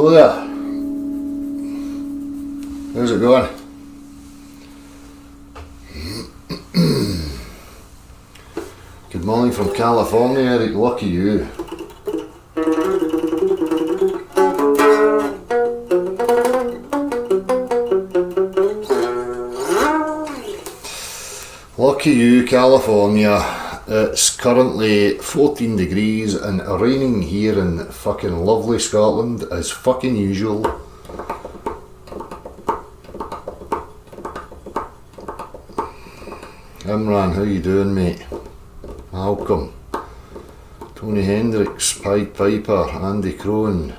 Hello there. How's it going? Good morning from California, Eric. Lucky you. Lucky you, California. It's currently 14 degrees and raining here in fucking lovely Scotland as fucking usual. Imran, how you doing, mate? Malcolm, Tony Hendricks, Pied Piper, Andy Crone,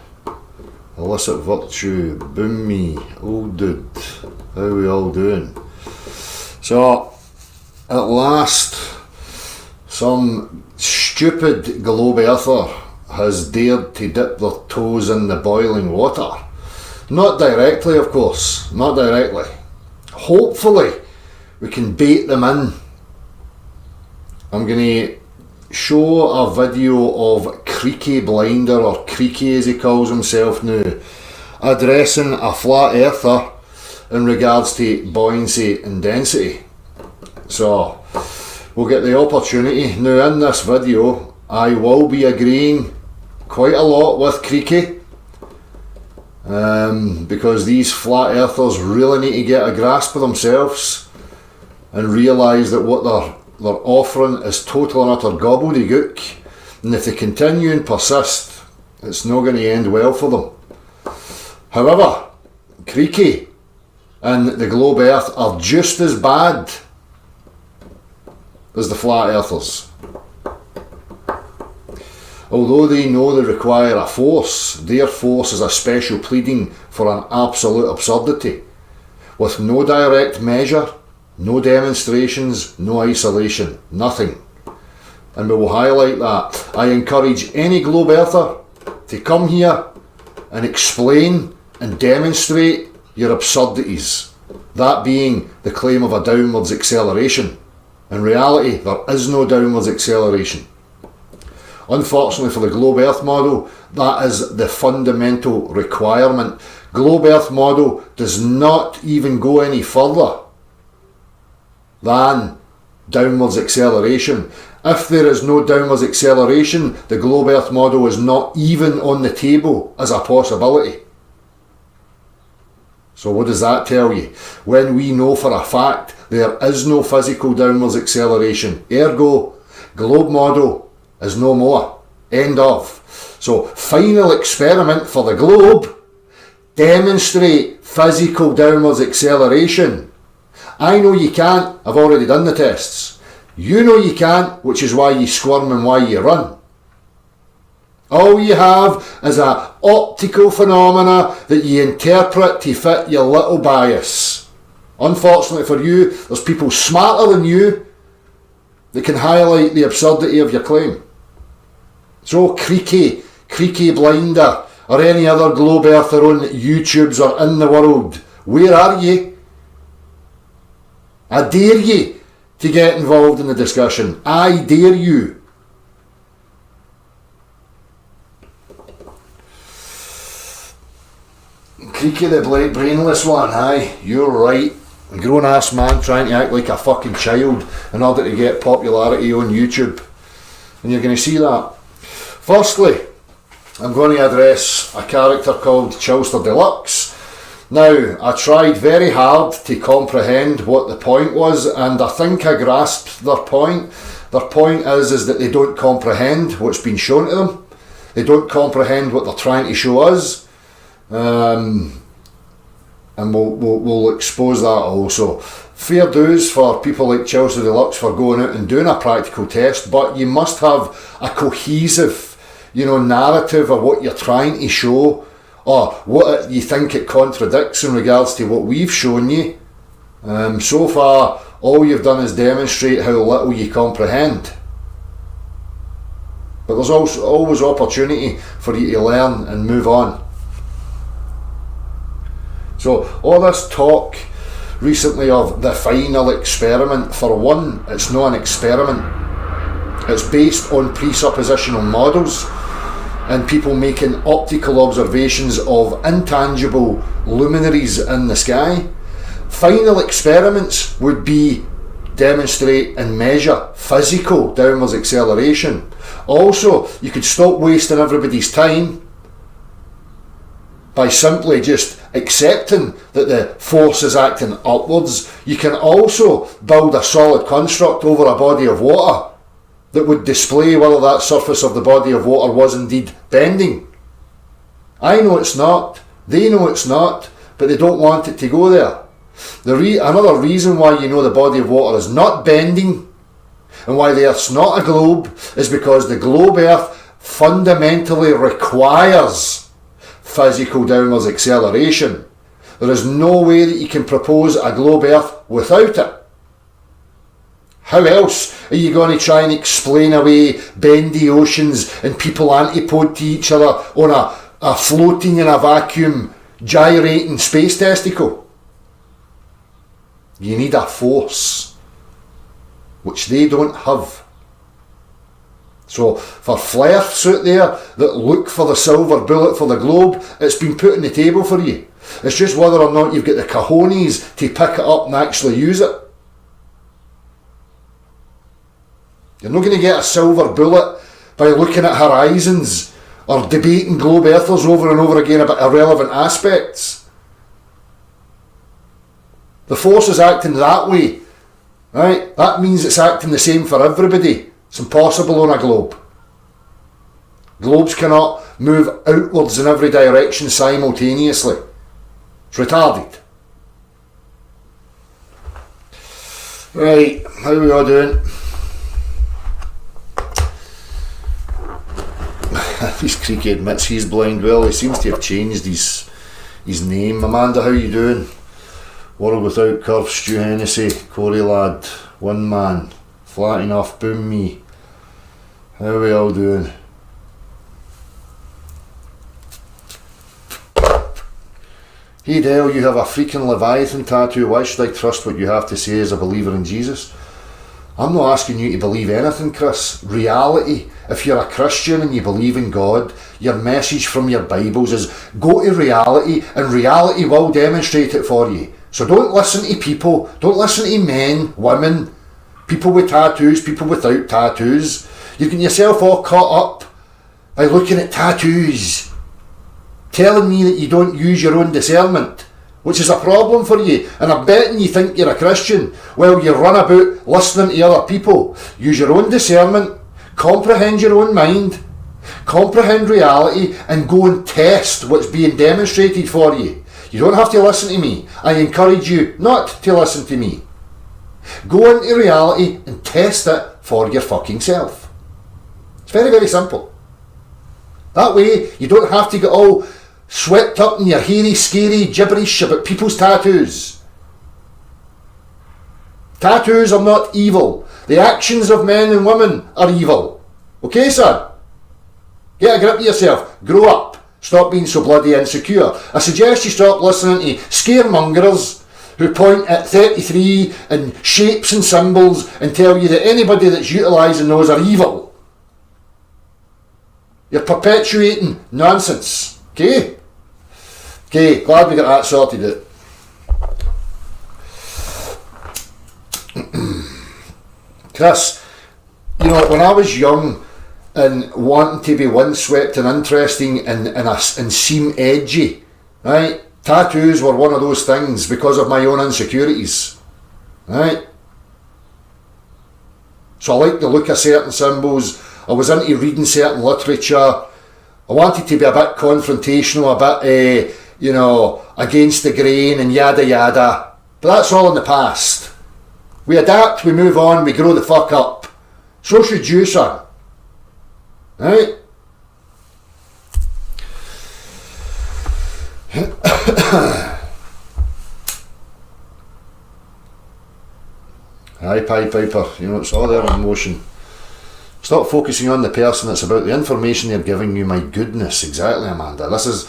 Illicit Virtue, Boom Me, Old Dude, how we all doing? So, at last, some stupid globe earther has dared to dip their toes in the boiling water. Not directly, of course, not directly. Hopefully, we can bait them in. I'm going to show a video of Creaky Blinder, or Creaky as he calls himself now, addressing a flat earther in regards to buoyancy and density. So, we'll get the opportunity. Now in this video, I will be agreeing quite a lot with Creaky, because these flat earthers really need to get a grasp of themselves and realise that what they're offering is total and utter gobbledygook, and if they continue and persist, it's not going to end well for them. However, Creaky and the globe earth are just as bad as the flat earthers. Although they know they require a force, their force is a special pleading for an absolute absurdity, with no direct measure, no demonstrations, no isolation, nothing. And we will highlight that. I encourage any globe earther to come here and explain and demonstrate your absurdities. That being the claim of a downwards acceleration. In reality, there is no downwards acceleration. Unfortunately for the globe earth model, that is the fundamental requirement. Globe earth model does not even go any further than downwards acceleration. If there is no downwards acceleration, the globe earth model is not even on the table as a possibility. So what does that tell you? When we know for a fact there is no physical downwards acceleration, ergo, globe model is no more. End of. So, final experiment for the globe, demonstrate physical downwards acceleration. I know you can't, I've already done the tests. You know you can't, which is why you squirm and why you run. All you have is a optical phenomena that you interpret to fit your little bias. Unfortunately for you, there's people smarter than you that can highlight the absurdity of your claim. So Creaky Blinder, or any other globe earther on YouTubes or in the world, where are you? I dare you to get involved in the discussion. I dare you. Creaky the brainless one, aye, you're right. A grown ass man trying to act like a fucking child in order to get popularity on YouTube. And you're going to see that. Firstly, I'm going to address a character called Chillster Dlux. Now, I tried very hard to comprehend what the point was, and I think I grasped their point. Their point is that they don't comprehend what's been shown to them. They don't comprehend what they're trying to show us. And we'll expose that also. Fair dues for people like Chillster Dlux for going out and doing a practical test, but you must have a cohesive, narrative of what you're trying to show, or what you think it contradicts in regards to what we've shown you. So far, all you've done is demonstrate how little you comprehend. But there's also always opportunity for you to learn and move on. So all this talk recently of the final experiment, for one, it's not an experiment. It's based on presuppositional models. and people making optical observations of intangible luminaries in the sky. Final experiments would be demonstrate and measure physical downwards acceleration. Also, you could stop wasting everybody's time by simply just accepting that the force is acting upwards. You can also build a solid construct over a body of water that would display whether that surface of the body of water was indeed bending. I know it's not, they know it's not, but they don't want it to go there. Another reason why you know the body of water is not bending and why the Earth's not a globe is because the globe Earth fundamentally requires physical downwards acceleration. There is no way that you can propose a globe Earth without it. How else are you going to try and explain away bendy oceans and people antipode to each other on a floating in a vacuum gyrating space testicle? You need a force, which they don't have. So for flirts out there that look for the silver bullet for the globe, it's been put on the table for you. It's just whether or not you've got the cojones to pick it up and actually use it. You're not going to get a silver bullet by looking at horizons or debating globe earthers over and over again about irrelevant aspects. The force is acting that way, right? That means it's acting the same for everybody. It's impossible on a globe. Globes cannot move outwards in every direction simultaneously. It's retarded. Right, how are we all doing? He's Creaky admits he's blind. Well, he seems to have changed his name. Amanda, how you doing? World Without Curves, Stu Hennessy, Corey Lad, One Man, Flat Enough, Boom Me. How are we all doing? Hey Dale, you have a freaking Leviathan tattoo. Why should I trust what you have to say as a believer in Jesus? I'm not asking you to believe anything, Chris. Reality, if you're a Christian and you believe in God, your message from your Bibles is go to reality and reality will demonstrate it for you. So don't listen to people, don't listen to men, women, people with tattoos, people without tattoos. You're getting yourself all caught up by looking at tattoos, telling me that you don't use your own discernment, which is a problem for you, and I'm betting you think you're a Christian. Well, you run about listening to other people. Use your own discernment, comprehend your own mind, comprehend reality, and go and test what's being demonstrated for you. You don't have to listen to me. I encourage you not to listen to me. Go into reality and test it for your fucking self. It's very, very simple. That way, you don't have to get all swept up in your hairy, scary gibberish about people's tattoos. Tattoos are not evil. The actions of men and women are evil. Okay, son? Get a grip of yourself. Grow up. Stop being so bloody insecure. I suggest you stop listening to scaremongers who point at 33 and shapes and symbols and tell you that anybody that's utilising those are evil. You're perpetuating nonsense. Okay? Okay, glad we got that sorted out. Chris, you know, when I was young and wanting to be windswept and interesting and seem edgy, right? Tattoos were one of those things because of my own insecurities, right? So I liked the look of certain symbols. I was into reading certain literature. I wanted to be a bit confrontational, a bit, against the grain and yada yada. But that's all in the past. We adapt, we move on, we grow the fuck up. So should you, son. Right? Aye, Pied Piper, it's all there in motion. Stop focusing on the person, it's about the information they're giving you. My goodness, exactly, Amanda. This is,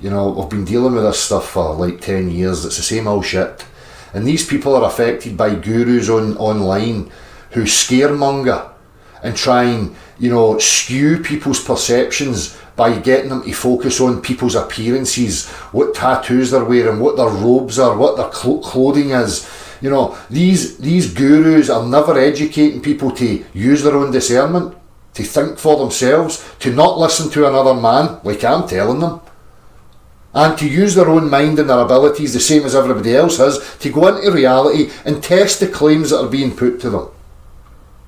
I've been dealing with this stuff for like 10 years. It's the same old shit. And these people are affected by gurus online who scaremonger and try and, you know, skew people's perceptions by getting them to focus on people's appearances, what tattoos they're wearing, what their robes are, what their clothing is. You know, these gurus are never educating people to use their own discernment, to think for themselves, to not listen to another man, like I'm telling them, and to use their own mind and their abilities the same as everybody else has, to go into reality and test the claims that are being put to them.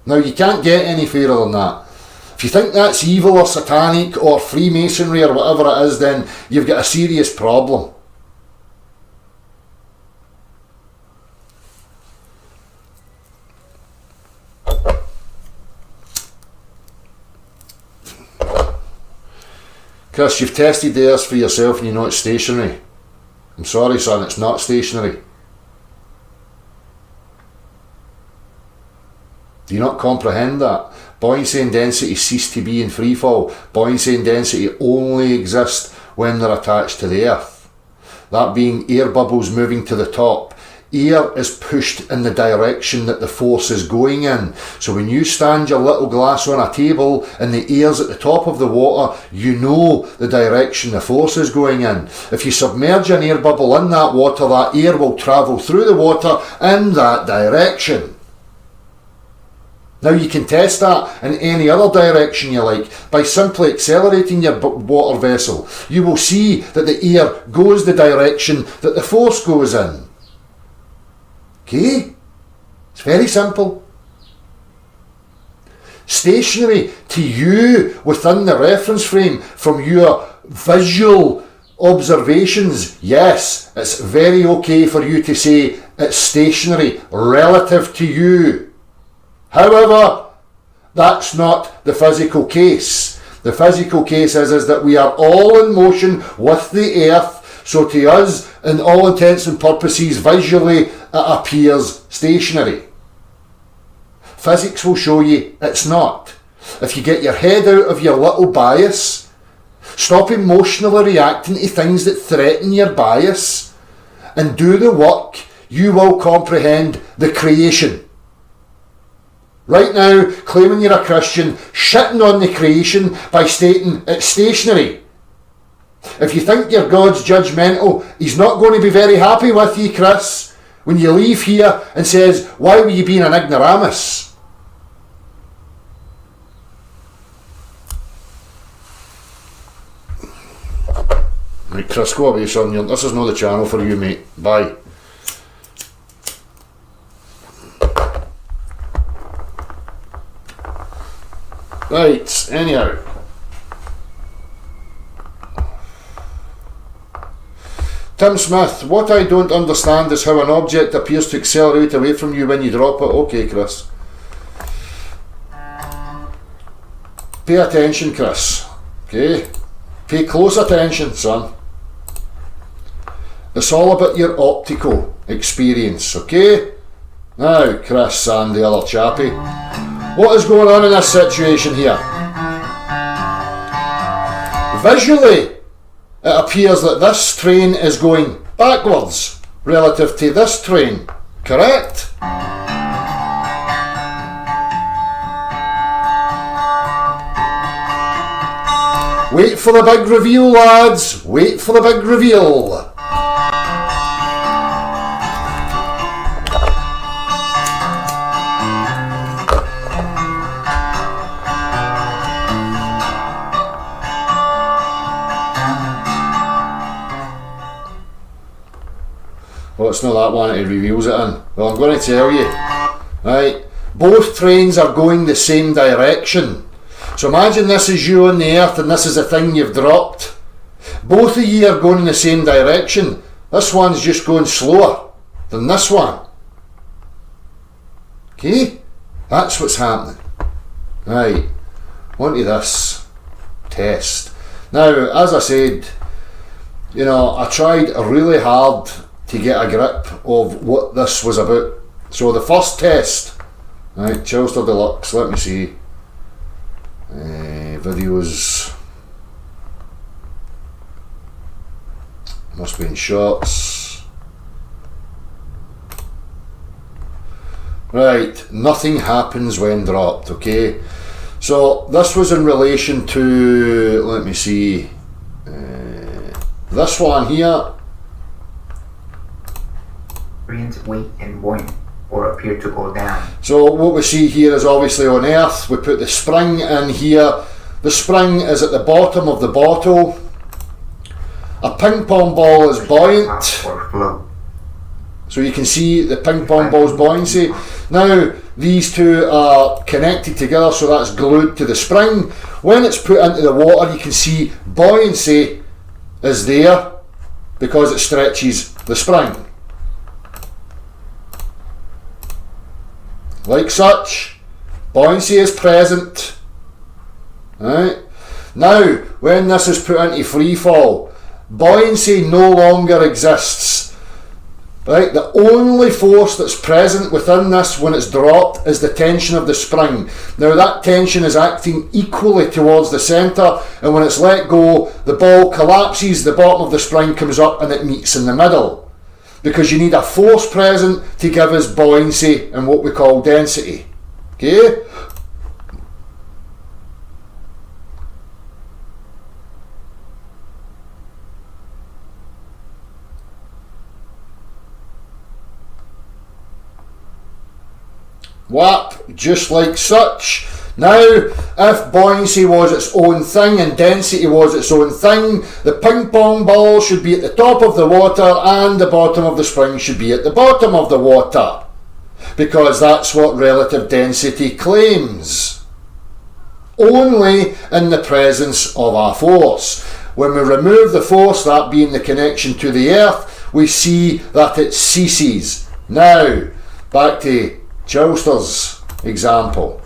Now, you can't get any fairer than that. If you think that's evil or satanic or Freemasonry or whatever it is, then you've got a serious problem. Chris, you've tested the earth for yourself and you know it's stationary. I'm sorry, son, it's not stationary. Do you not comprehend that? Buoyancy and density cease to be in freefall. Buoyancy and density only exist when they're attached to the earth. That being air bubbles moving to the top. Air is pushed in the direction that the force is going in. So when you stand your little glass on a table and the air's at the top of the water, you know the direction the force is going in. If you submerge an air bubble in that water, that air will travel through the water in that direction. Now you can test that in any other direction you like by simply accelerating your water vessel. You will see that the air goes the direction that the force goes in. Okay? It's very simple. Stationary to you within the reference frame from your visual observations, yes, it's very okay for you to say it's stationary relative to you. However, that's not the physical case. The physical case is that we are all in motion with the earth, so to us, in all intents and purposes, visually, it appears stationary. Physics will show you it's not. If you get your head out of your little bias, stop emotionally reacting to things that threaten your bias, and do the work, you will comprehend the creation. Right now, claiming you're a Christian, shitting on the creation by stating it's stationary. If you think your God's judgmental, he's not going to be very happy with you, Chris, when you leave here and says, why were you being an ignoramus? Right, Chris, go away, son. This is not the channel for you, mate. Bye. Right, anyhow. Tim Smith, what I don't understand is how an object appears to accelerate away from you when you drop it. Okay, Chris. Pay attention, Chris. Okay? Pay close attention, son. It's all about your optical experience, okay? Now, Chris and the other chappie, what is going on in this situation here? Visually, it appears that this train is going backwards relative to this train, correct? Wait for the big reveal, lads. Wait for the big reveal. Well, it's not that one, it reveals it in. Well, I'm going to tell you. Right, both trains are going the same direction. So imagine this is you on the earth and this is the thing you've dropped. Both of you are going in the same direction. This one's just going slower than this one. Okay? That's what's happening. Right, on to this test. Now, as I said, you know, I tried really hard to get a grip of what this was about. So the first test, right, Chillster Dlux, let me see. Videos, must be in shorts. Right, nothing happens when dropped, okay? So this was in relation to, let me see, this one here. Experience weight and buoyant or appear to go down. So what we see here is obviously on Earth, we put the spring in here. The spring is at the bottom of the bottle. A ping pong ball is buoyant. Or flow. So you can see the ping pong ball's buoyancy. Now these two are connected together, so that's glued to the spring. When it's put into the water, you can see buoyancy is there because it stretches the spring. Like such, buoyancy is present. Right? Now, when this is put into free fall, buoyancy no longer exists. Right? The only force that's present within this when it's dropped is the tension of the spring. Now that tension is acting equally towards the centre, and when it's let go, the ball collapses, the bottom of the spring comes up and it meets in the middle. Because you need a force present to give us buoyancy and what we call density. Okay? Whap, just like such. Now, if buoyancy was its own thing and density was its own thing, the ping pong ball should be at the top of the water and the bottom of the spring should be at the bottom of the water. Because that's what relative density claims. Only in the presence of a force. When we remove the force, that being the connection to the earth, we see that it ceases. Now, back to Chillster's example.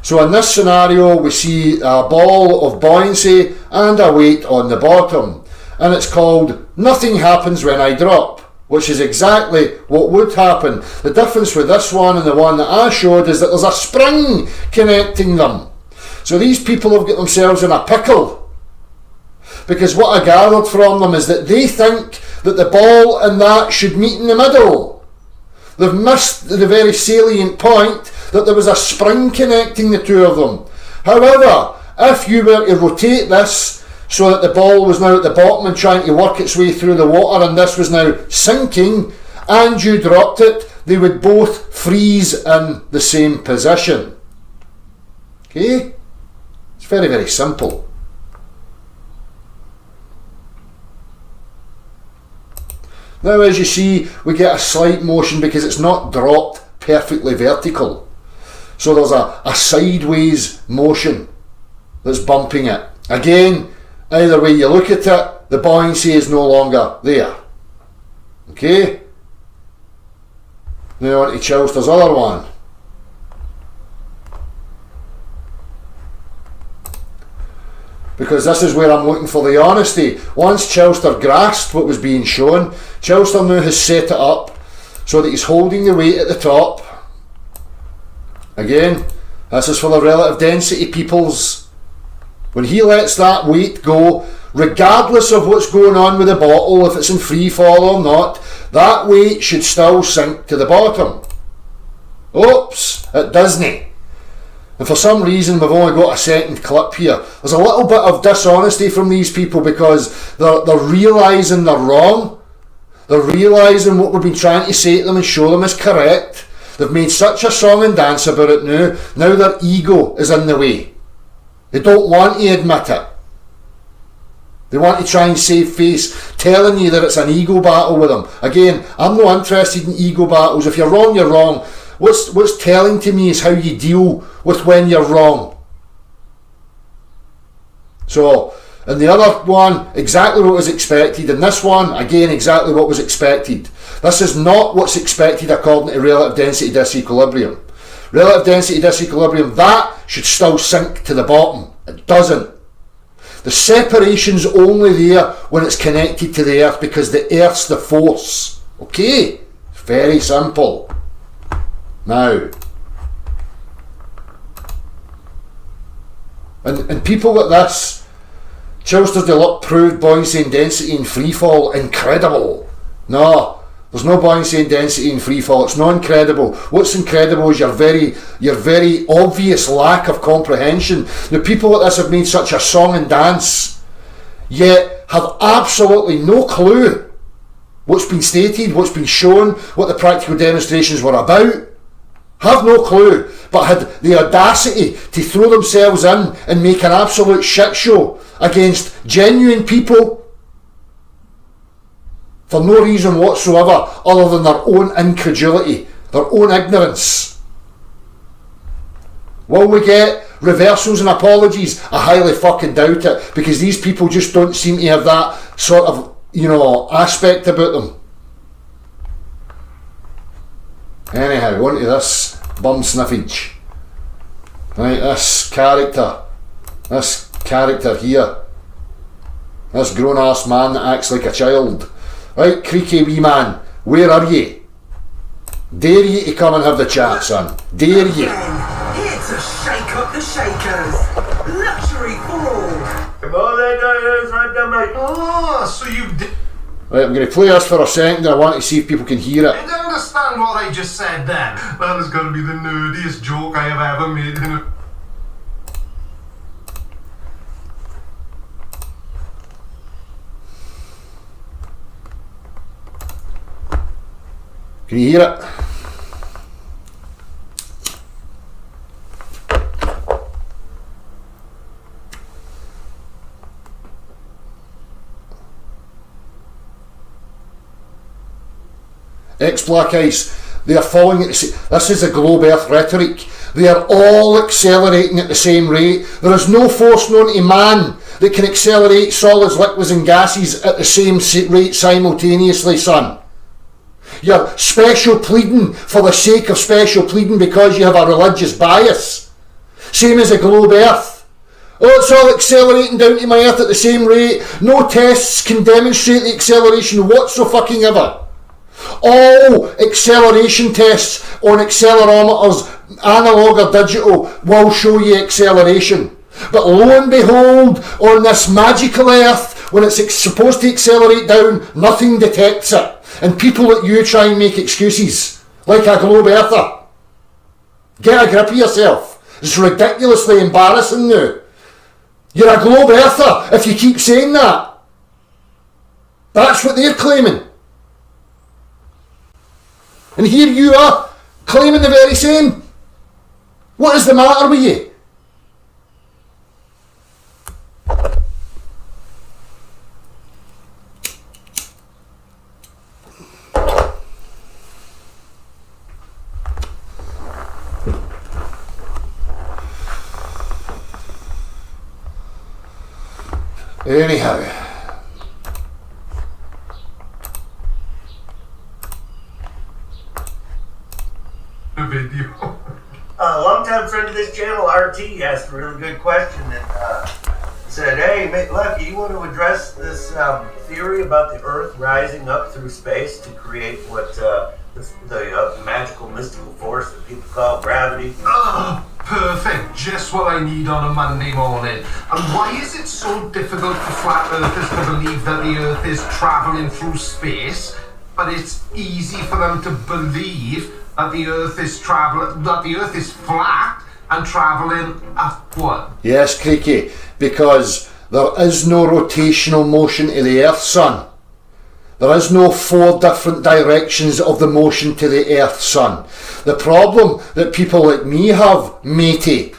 So in this scenario, we see a ball of buoyancy and a weight on the bottom. And it's called nothing happens when I drop, which is exactly what would happen. The difference with this one and the one that I showed is that there's a spring connecting them. So these people have got themselves in a pickle. Because what I gathered from them is that they think that the ball and that should meet in the middle. They've missed the very salient point that there was a spring connecting the two of them. However, if you were to rotate this so that the ball was now at the bottom and trying to work its way through the water and this was now sinking and you dropped it, they would both freeze in the same position. Okay? It's very, very simple. Now as you see, we get a slight motion because it's not dropped perfectly vertical. So there's a sideways motion that's bumping it. Again, either way you look at it, the buoyancy is no longer there. Okay? Now on to Chillster's other one. Because this is where I'm looking for the honesty. Once Chillster grasped what was being shown, Chillster now has set it up so that he's holding the weight at the top. Again, this is for the relative density peoples. When he lets that weight go, regardless of what's going on with the bottle, if it's in free fall or not, that weight should still sink to the bottom. Oops, it doesn't. And for some reason we've only got a second clip here. There's a little bit of dishonesty from these people because they're realising they're wrong. They're realising what we've been trying to say to them and show them is correct. They've made such a song and dance about it now. Now their ego is in the way. They don't want to admit it. They want to try and save face, telling you that it's an ego battle with them. Again, I'm not interested in ego battles. If you're wrong, you're wrong. What's telling to me is how you deal with when you're wrong. So, in the other one, exactly what was expected. In this one, again, exactly what was expected. This is not what's expected according to relative density disequilibrium. Relative density disequilibrium, that should still sink to the bottom. It doesn't. The separation's only there when it's connected to the earth because the earth's the force. Okay? Very simple. Now, and people like this, Chillster's Dlux proved buoyancy and density in free fall incredible. No, There's no buoyancy and density in free fall. It's not incredible. What's incredible is your very obvious lack of comprehension. The people like this have made such a song and dance, yet have absolutely no clue what's been stated, what's been shown, what the practical demonstrations were about. Have no clue, but had the audacity to throw themselves in and make an absolute shit show against genuine people for no reason whatsoever other than their own incredulity, their own ignorance. Will we get reversals and apologies? I highly fucking doubt it, because these people just don't seem to have that sort of, aspect about them. Anyhow, on to this bum sniffage. Right, this character here, this grown ass man that acts like a child. Right, Creaky wee man, where are ye? Dare ye to come and have the chat, son? Dare ye? Here to shake up the shakers. Luxury for all. Come on then, guys, right down, mate. Oh, so you did. Right, I'm going to play this for a second and I want to see if people can hear it. I don't understand what I just said then. That is going to be the nerdiest joke I have ever made. Can you hear it? Ex-Black Ice, they are falling at the same... This is a globe earth rhetoric. They are all accelerating at the same rate. There is no force known to man that can accelerate solids, liquids and gases at the same rate simultaneously, son. You're special pleading for the sake of special pleading because you have a religious bias. Same as a globe earth. Oh, it's all accelerating down to my earth at the same rate. No tests can demonstrate the acceleration whatsoever. All acceleration tests on accelerometers, analog or digital, will show you acceleration. But lo and behold, on this magical earth, when it's supposed to accelerate down, nothing detects it. And people like you try and make excuses, like a globe earther. Get a grip of yourself. It's ridiculously embarrassing now. You're a globe earther if you keep saying that. That's what they're claiming. And here you are, claiming the very same. What is the matter with you? Anyhow, Video. A long-time friend of this channel, RT, asked a really good question and said, hey, mate, Lucky, you want to address this theory about the Earth rising up through space to create what the magical, mystical force that people call gravity? Oh, perfect. Just what I need on a Monday morning. And why is it so difficult for flat earthers to believe that the Earth is traveling through space, but it's easy for them to believe that the Earth is flat and traveling upward? yes, Creaky, because there is no rotational motion to the Earth, son. There is no 4 different directions of the motion to the Earth, son. The problem that people like me have, matey,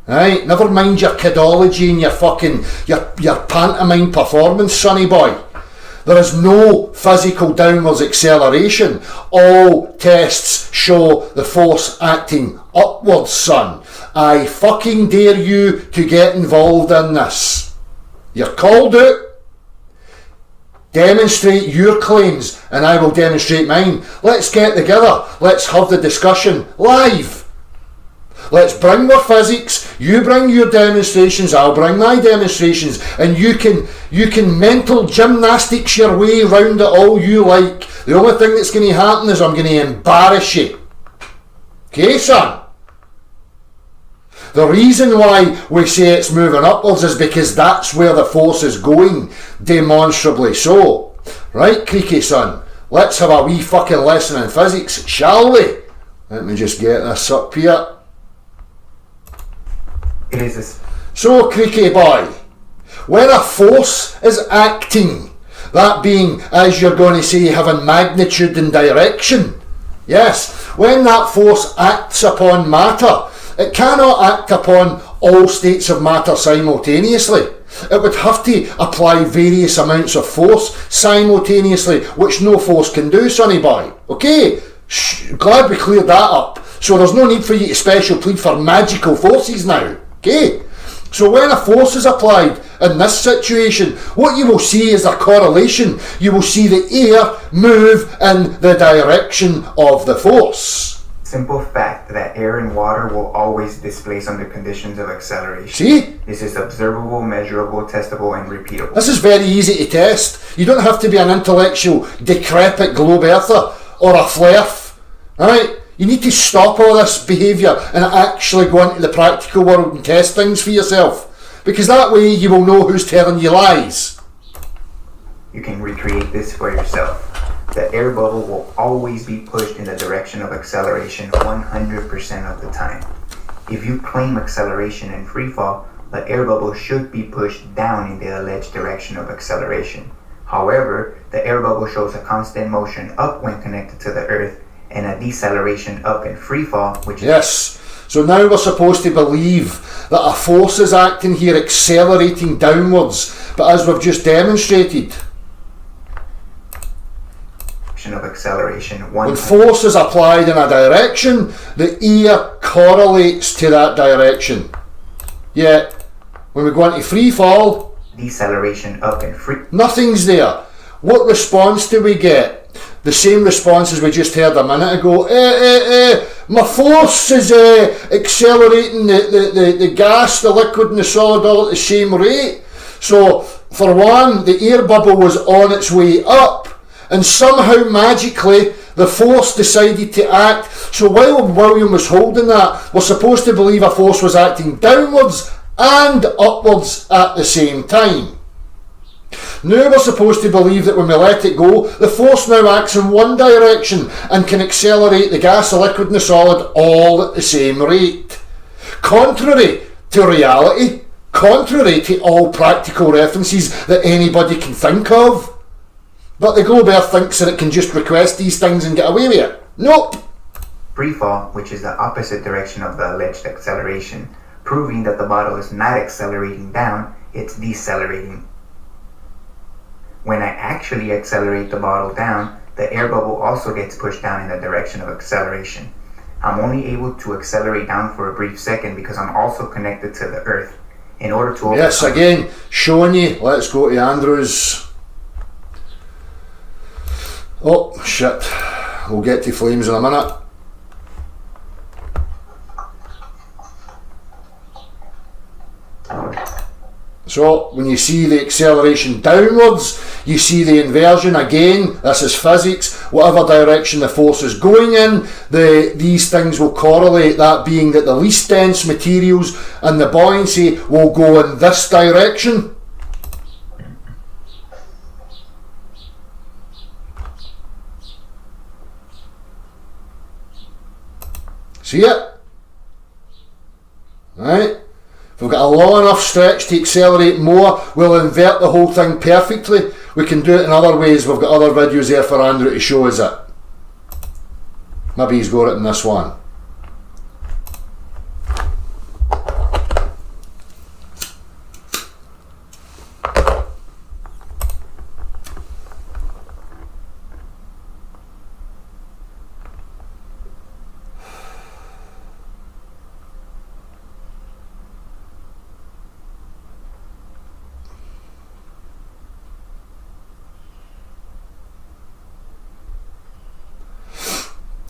right? Never mind your kidology and your fucking, your pantomime performance, sonny boy. There is no physical downwards acceleration. All tests show the force acting upwards, son. I fucking dare you to get involved in this. You're called out. Demonstrate your claims and I will demonstrate mine. Let's get together. Let's have the discussion live. Let's bring our physics. You bring your demonstrations. I'll bring my demonstrations, and you can mental gymnastics your way round it all you like. The only thing that's going to happen is I'm going to embarrass you. Okay, son? The reason why we say it's moving upwards is because that's where the force is going, demonstrably so. Right, Creaky son? let's have a wee fucking lesson in physics, shall we? Let me just get this up here. It is a So, Creaky boy, when a force is acting, that being, as you're going to say, having magnitude and direction, yes, when that force acts upon matter, it cannot act upon all states of matter simultaneously. It would have to apply various amounts of force simultaneously, which no force can do, sonny boy. Okay? Glad we cleared that up. So there's no need for you to special plead for magical forces now. Okay? So when a force is applied in this situation, what you will see is a correlation. You will see the air move in the direction of the force. simple fact that air and water will always displace under conditions of acceleration. See? This is observable, measurable, testable, and repeatable. This is very easy to test. You don't have to be an intellectual, decrepit globe earther or a flerf. Alright? You need to stop all this behaviour and actually go into the practical world and test things for yourself. Because that way you will know who's telling you lies. You can recreate this for yourself. The air bubble will always be pushed in the direction of acceleration 100% of the time. If you claim acceleration in freefall, the air bubble should be pushed down in the alleged direction of acceleration. However, the air bubble shows a constant motion up when connected to the Earth and a deceleration up in freefall, which Yes. So now we're supposed to believe that a force is acting here, accelerating downwards. But as we've just demonstrated, of acceleration when force is applied in a direction, the air correlates to that direction. Yet, when we go into free fall, deceleration up and free. Nothing's there. What response do we get? The same response as we just heard a minute ago. My force is accelerating the gas, the liquid and the solid all at the same rate. So, for one, the air bubble was on its way up. And somehow magically the force decided to act. So while William was holding that, we're supposed to believe a force was acting downwards and upwards at the same time. Now we're supposed to believe that when we let it go, the force now acts in one direction and can accelerate the gas, the liquid and the solid all at the same rate. Contrary to reality, contrary to all practical references that anybody can think of. But the globe earth thinks that it can just request these things and get away with it. Nope. Freefall, which is the opposite direction of the alleged acceleration, proving that the bottle is not accelerating down, it's decelerating. When I actually accelerate the bottle down, the air bubble also gets pushed down in the direction of acceleration. I'm only able to accelerate down for a brief second because I'm also connected to the Earth. In order to Yes, again, showing you. Let's go to Andrews. Oh, shit. We'll get to flames in a minute. So, when you see the acceleration downwards, you see the inversion again. This is physics. Whatever direction the force is going in, these things will correlate, that being that the least dense materials and the buoyancy will go in this direction. See it? Right? If we've got a long enough stretch to accelerate more, we'll invert the whole thing perfectly. We can do it in other ways. We've got other videos there for Andrew to show us it. Maybe he's got it in this one.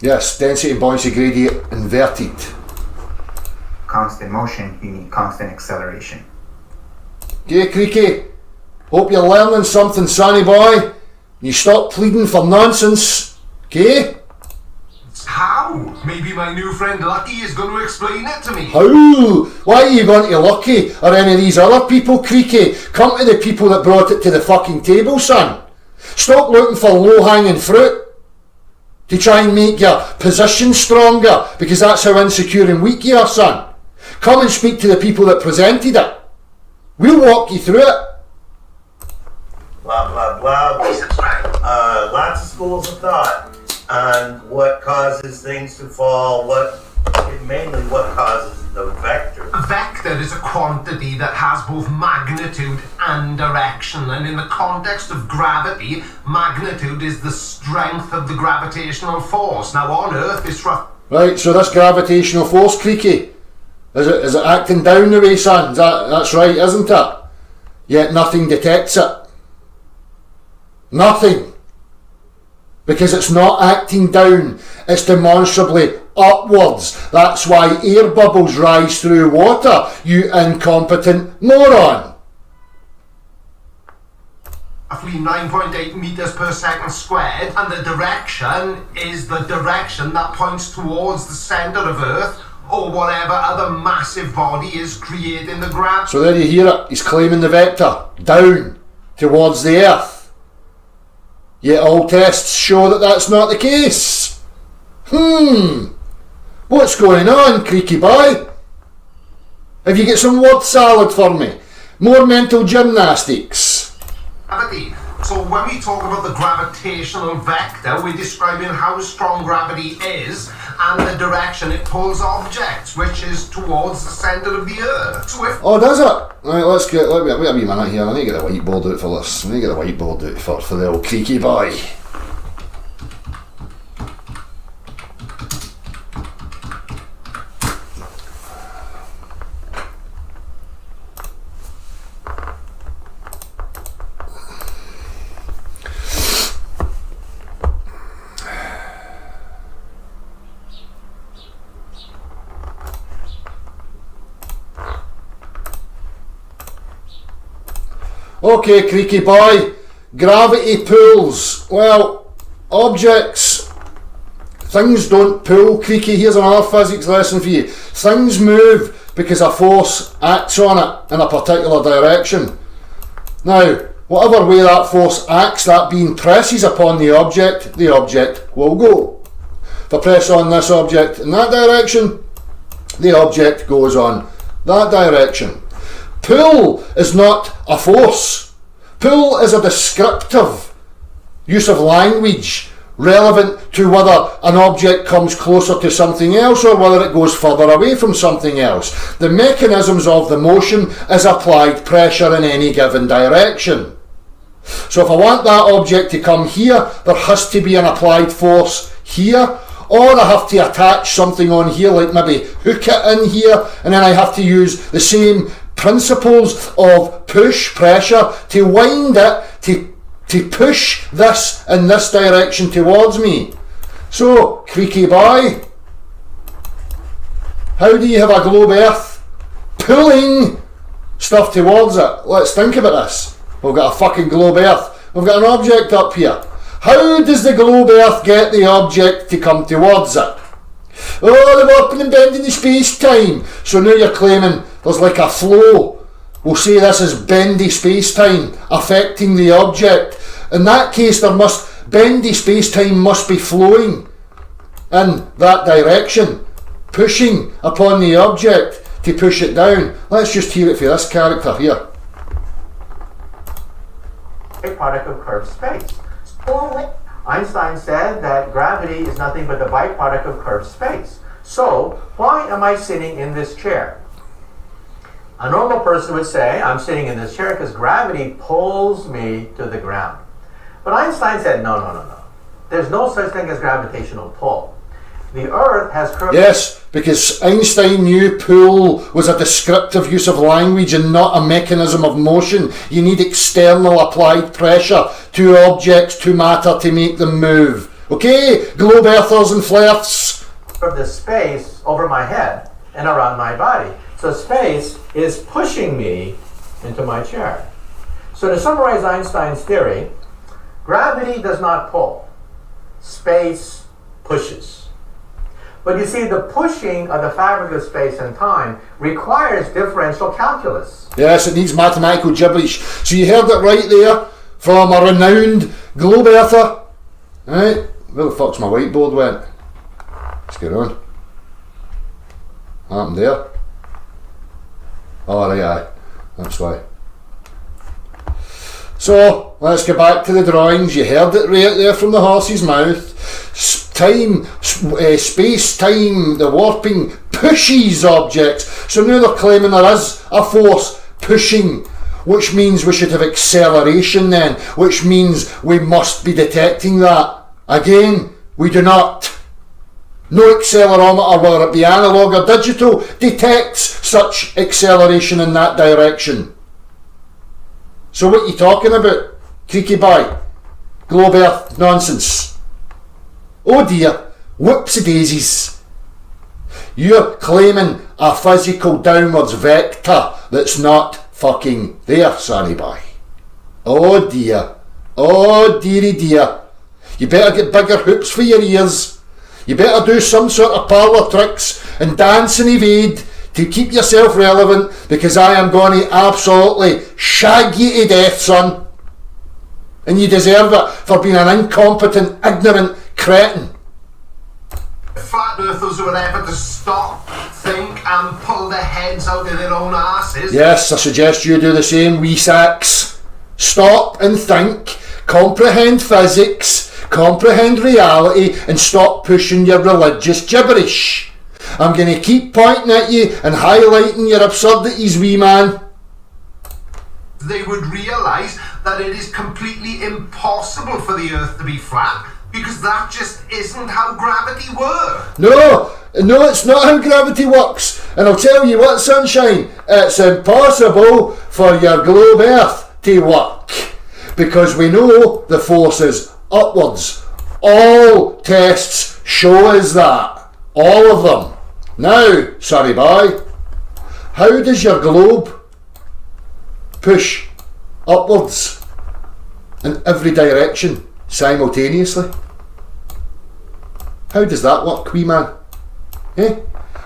Yes, density and buoyancy gradient inverted. constant motion, you need constant acceleration. Okay, Creaky. Hope you're learning something, sonny boy. You stop pleading for nonsense. Okay? How? Maybe my new friend Lucky is going to explain it to me. How? Why are you going to Lucky or any of these other people, Creaky? Come to the people that brought it to the fucking table, son. Stop looking for low-hanging fruit to try and make your position stronger, because that's how insecure and weak you are, son. Come and speak to the people that presented it. We'll walk you through it. Blah, blah, blah. Lots of schools of thought on what causes things to fall, mainly what causes the vector. A vector is a quantity that has both magnitude and direction, and in the context of gravity, magnitude is the strength of the gravitational force. Now on Earth it's rough. Right, so this gravitational force, Creaky, is it acting down the way, son? That's right, isn't it? Yet nothing detects it. Nothing. Because it's not acting down, it's demonstrably upwards. That's why air bubbles rise through water, you incompetent moron. Roughly 9.8 meters per second squared, and the direction is the direction that points towards the center of Earth, or whatever other massive body is creating the gravity. So there you hear it, he's claiming the vector, down, towards the Earth. Yet all tests show that that's not the case. What's going on, Creaky boy? Have you got some word salad for me? More mental gymnastics. Gravity. So when we talk about the gravitational vector, we're describing how strong gravity is and the direction it pulls objects, which is towards the centre of the Earth. So if does it? Right, let me a wee minute here. I need to get the whiteboard out for this. I need to get the whiteboard out for the old Creaky boy. Okay, Creaky boy, gravity pulls. Well, objects, things don't pull, Creaky. Here's another physics lesson for you. Things move because a force acts on it in a particular direction. Now, whatever way that force acts, that being presses upon the object will go. If I press on this object in that direction, the object goes on that direction. Pull is not a force. Pull is a descriptive use of language relevant to whether an object comes closer to something else or whether it goes further away from something else. The mechanisms of the motion is applied pressure in any given direction. So if I want that object to come here, there has to be an applied force here, or I have to attach something on here, like maybe hook it in here, and then I have to use the same principles of push, pressure, to wind it, to push this in this direction towards me. So, Creaky boy, how do you have a globe Earth pulling stuff towards it? Let's think about this. We've got a fucking globe Earth. We've got an object up here. How does the globe Earth get the object to come towards it? Oh, the warping and bending the space-time. So now you're claiming there's like a flow. We'll say this is bendy space-time affecting the object. In that case, bendy space-time must be flowing in that direction, pushing upon the object to push it down. Let's just hear it for this character here. A product of curved space. Einstein said that gravity is nothing but the byproduct of curved space. So, why am I sitting in this chair? A normal person would say, I'm sitting in this chair because gravity pulls me to the ground. But Einstein said, no. There's no such thing as gravitational pull. The Earth has curved... Yes, because Einstein knew pull was a descriptive use of language and not a mechanism of motion. You need external applied pressure to objects, to matter, to make them move. Okay, globe earthers and flirts. ...of the space over my head and around my body. So space is pushing me into my chair. So to summarize Einstein's theory, gravity does not pull. Space pushes. But you see, the pushing of the fabric of space and time requires differential calculus. Yes, it needs mathematical gibberish. So you heard it right there from a renowned Globe earther. Right? Where the fuck's my whiteboard went? What's going on? What happened there? Oh, right, aye. That's why. So, let's get back to the drawings. You heard it right there from the horse's mouth. Space-time, the warping pushes objects. So now they're claiming there is a force pushing, which means we should have acceleration then, which means we must be detecting that. Again, we do not. No accelerometer, whether it be analog or digital, detects such acceleration in that direction. So what are you talking about, Creaky boy? Globe Earth nonsense. Oh dear, whoopsie daisies. You're claiming a physical downwards vector that's not fucking there, sonny boy. Oh dear. Oh dearie dear. You better get bigger hoops for your ears. You better do some sort of parlour tricks and dance and evade to keep yourself relevant, because I am going to absolutely shag you to death, son. And you deserve it for being an incompetent, ignorant cretin. Flat earthers were ever to stop, think and pull their heads out of their own asses. Yes, I suggest you do the same, wee sacks. Stop and think, comprehend physics, comprehend reality, and stop pushing your religious gibberish. I'm going to keep pointing at you and highlighting your absurdities, wee man. They would realise that it is completely impossible for the Earth to be flat, because that just isn't how gravity works. No, it's not how gravity works. And I'll tell you what, sunshine, it's impossible for your globe Earth to work, because we know the force is upwards. All tests show us that. All of them. Now, sorry boy, how does your globe push upwards in every direction simultaneously? How does that work, wee man? Eh?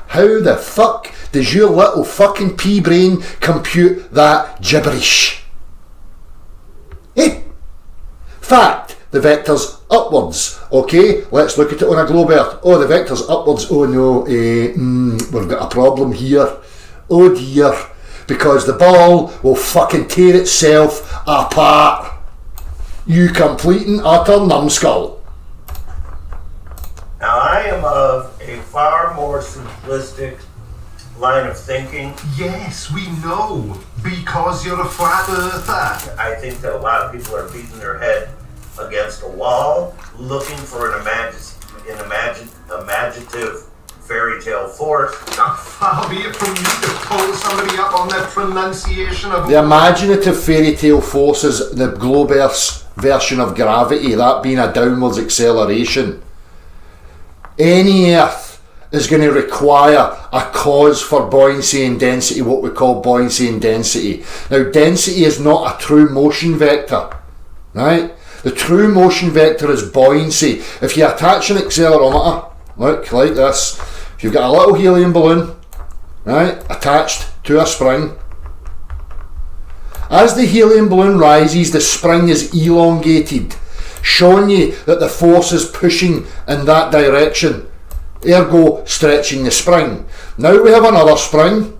How the fuck does your little fucking pea brain compute that gibberish? Eh? Fact, the vector's upwards. Okay, let's look at it on a globe earth. Oh, the vector's upwards. Oh no, we've got a problem here. Oh dear, because the ball will fucking tear itself apart. You complete and utter numbskull. Now, I am of a far more simplistic line of thinking. Yes, we know, because you're a flat earther. I think that a lot of people are beating their head against a wall, looking for an imaginative fairy tale force. Far be it from you to pull somebody up on their pronunciation of... The imaginative fairy tale force is the globe Earth's version of gravity, that being a downwards acceleration. Any Earth is going to require a cause for buoyancy and density, what we call buoyancy and density. Now, density is not a true motion vector, right? The true motion vector is buoyancy. If you attach an accelerometer, look, like this, if you've got a little helium balloon, right, attached to a spring, as the helium balloon rises, the spring is elongated, showing you that the force is pushing in that direction, ergo stretching the spring. Now we have another spring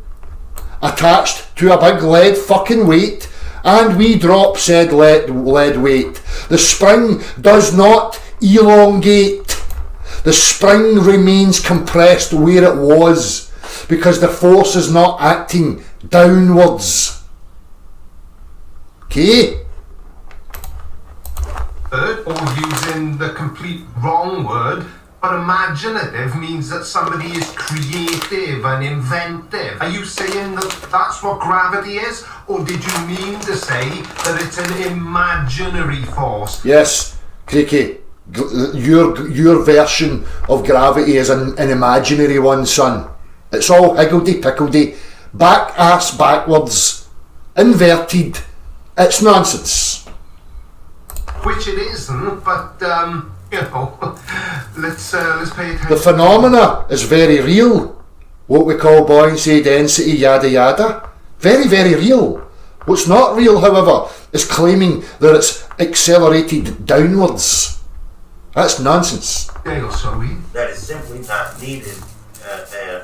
attached to a big lead fucking weight, and we drop said lead weight. The spring does not elongate. The spring remains compressed where it was, because the force is not acting downwards. Okay? Or using the complete wrong word, but imaginative means that somebody is creative and inventive. Are you saying that that's what gravity is? Or did you mean to say that it's an imaginary force? Yes, Creaky. Your version of gravity is an imaginary one, son. It's all higgledy-pickledy, back ass backwards, inverted. It's nonsense. Which it isn't, but you know, let's pay attention. The phenomena is very real. What we call buoyancy, density, yada yada. Very, very real. What's not real, however, is claiming that it's accelerated downwards. That's nonsense. Dale, sorry. That is simply not needed,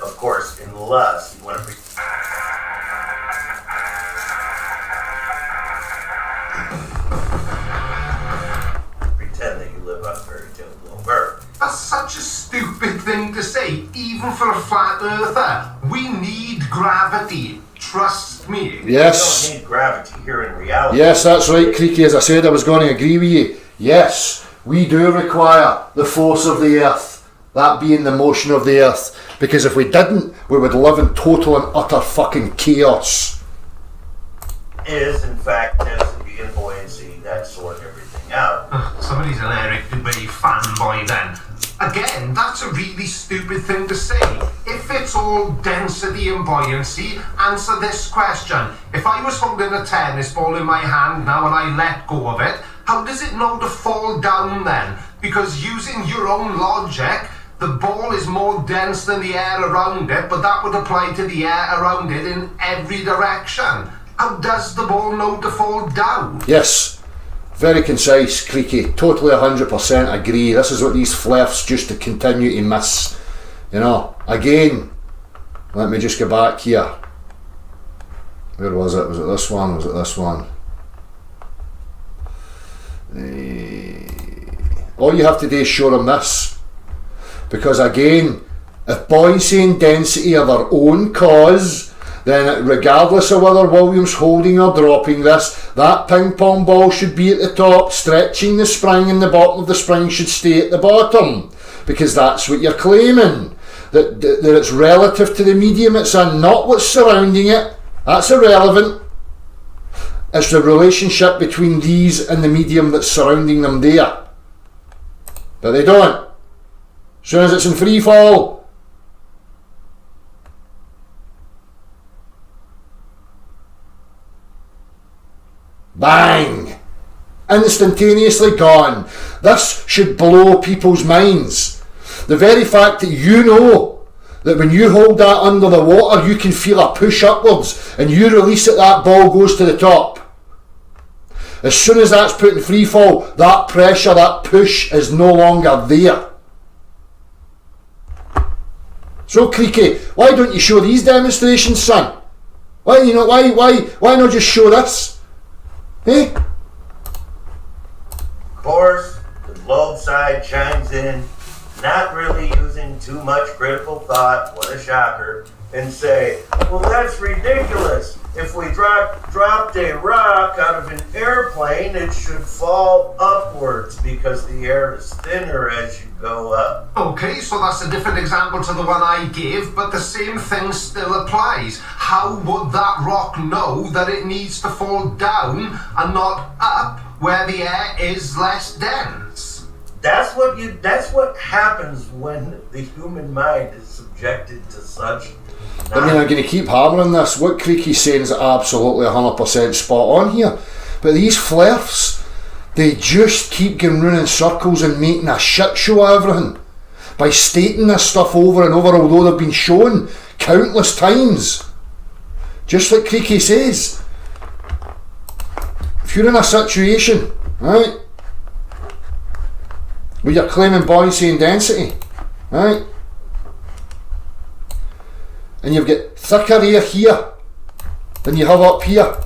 of course, unless you want to pretend that you live on a fairy tale globe Earth. That's such a stupid thing to say, even for a flat earther. We need gravity. Trust me. Yes. We don't need gravity here in reality. Yes, that's right, Creaky. As I said, I was going to agree with you. Yes, we do require the force of the earth, that being the motion of the earth. Because if we didn't, we would live in total and utter fucking chaos. Is, in fact, density and buoyancy that sort everything out. Somebody's an Eric Dubay fanboy then. Again, that's a really stupid thing to say. If it's all density and buoyancy, answer this question. If I was holding a tennis ball in my hand now and I let go of it, how does it know to fall down then? Because using your own logic, the ball is more dense than the air around it, but that would apply to the air around it in every direction. How does the ball know to fall down? Yes. Very concise, Creaky. Totally 100% agree. This is what these flares just to continue to miss. You know, again, let me just go back here. Where was it? Was it this one? Was it this one? All you have to do is show them this. Because again, if buoyancy and density are their own cause, then regardless of whether William's holding or dropping this, that ping pong ball should be at the top, stretching the spring, and the bottom of the spring should stay at the bottom. Because that's what you're claiming. That it's relative to the medium it's in, not what's surrounding it. That's irrelevant. It's the relationship between these and the medium that's surrounding them there. But they don't. As soon as it's in free fall, bang! Instantaneously gone. This should blow people's minds. The very fact that you know that when you hold that under the water you can feel a push upwards and you release it, that ball goes to the top. As soon as that's put in free fall, that pressure, that push is no longer there. So Creaky, why don't you show these demonstrations, son? Why not just show this? Eh? Of course, the globe side chimes in, not really using too much critical thought, what a shocker, and say, well, that's ridiculous. If we dropped a rock out of an airplane, it should fall upwards because the air is thinner as you go up. Okay, so that's a different example to the one I gave, but the same thing still applies. How would that rock know that it needs to fall down and not up where the air is less dense? That's what happens when the human mind is subjected to such. I mean, I'm going to keep hammering this. What Creaky's saying is absolutely 100% spot on here. But these flares, they just keep going round in circles and making a shit show of everything by stating this stuff over and over, although they've been shown countless times. Just like Creaky says, if you're in a situation, right, where you're claiming buoyancy and density, right, and you've got thicker air here than you have up here,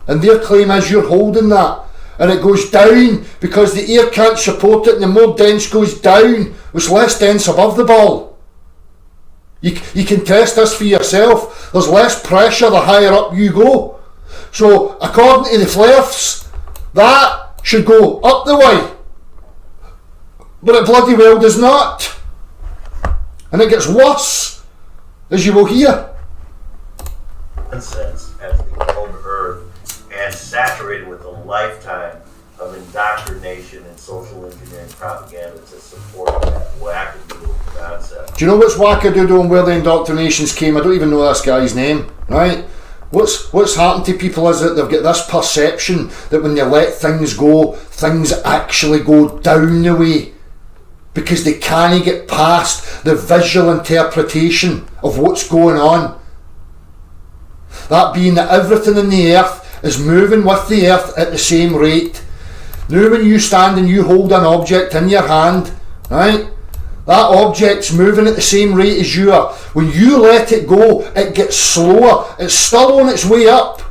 and their claim is you're holding that and it goes down because the air can't support it, and the more dense goes down, it's less dense above the ball. You can test this for yourself. There's less pressure the higher up you go. So according to the flares, that should go up the way, but it bloody well does not, and it gets worse, as you will hear. Nonsense as the globe Earth and saturated with a lifetime of indoctrination and social engineering propaganda to support that wackadoodle concept. Do you know what's wackadoodle and where the indoctrinations came? I don't even know this guy's name, right? What's happened to people is that they've got this perception that when they let things go, things actually go down the way, because they can't get past the visual interpretation of what's going on. That being that everything in the earth is moving with the earth at the same rate. Now when you stand and you hold an object in your hand, right, that object's moving at the same rate as you are. When you let it go, it gets slower. It's still on its way up,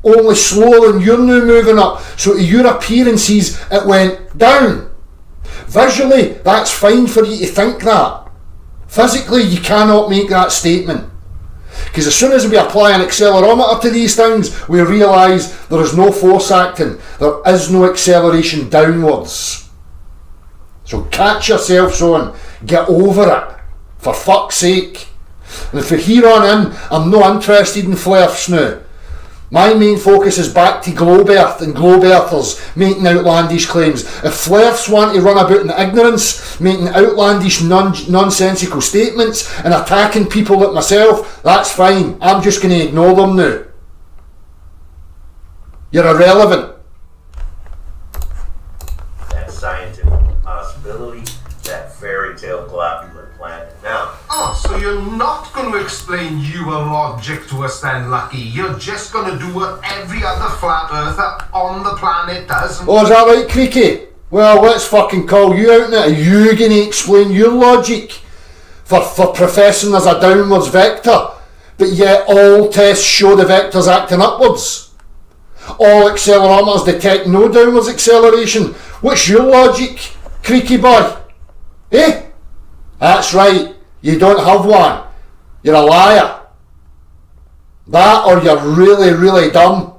only slower than you're now moving up. So to your appearances, it went down. Visually, that's fine for you to think that. Physically, you cannot make that statement. Because as soon as we apply an accelerometer to these things, we realise there is no force acting. There is no acceleration downwards. So catch yourself, son. Get over it. For fuck's sake. And for here on in, I'm not interested in flares now. My main focus is back to globe earth and globe earthers making outlandish claims. If flares want to run about in ignorance, making outlandish nonsensical statements and attacking people like myself, that's fine. I'm just going to ignore them now. You're irrelevant. That scientific possibility, that fairy tale globular planet. Now, So you're not going to explain your logic to us then, Lucky. You're just going to do what every other flat earther on the planet does. Oh, is that right, Creaky? Well, let's fucking call you out now. Are you going to explain your logic for professing there's a downwards vector, but yet all tests show the vector's acting upwards? All accelerometers detect no downwards acceleration. What's your logic, Creaky boy? Eh? That's right. You don't have one. You're a liar. That or you're really, really dumb.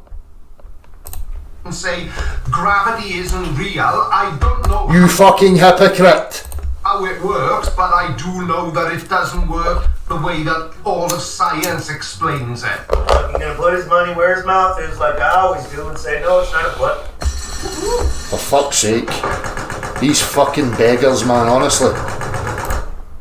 And say gravity isn't real. I don't know You fucking hypocrite. how it works, but I do know that it doesn't work the way that all of science explains it. you're gonna put his money where his mouth is, like I always do, and say, no, it's not a what? For fuck's sake. These fucking beggars, man, honestly.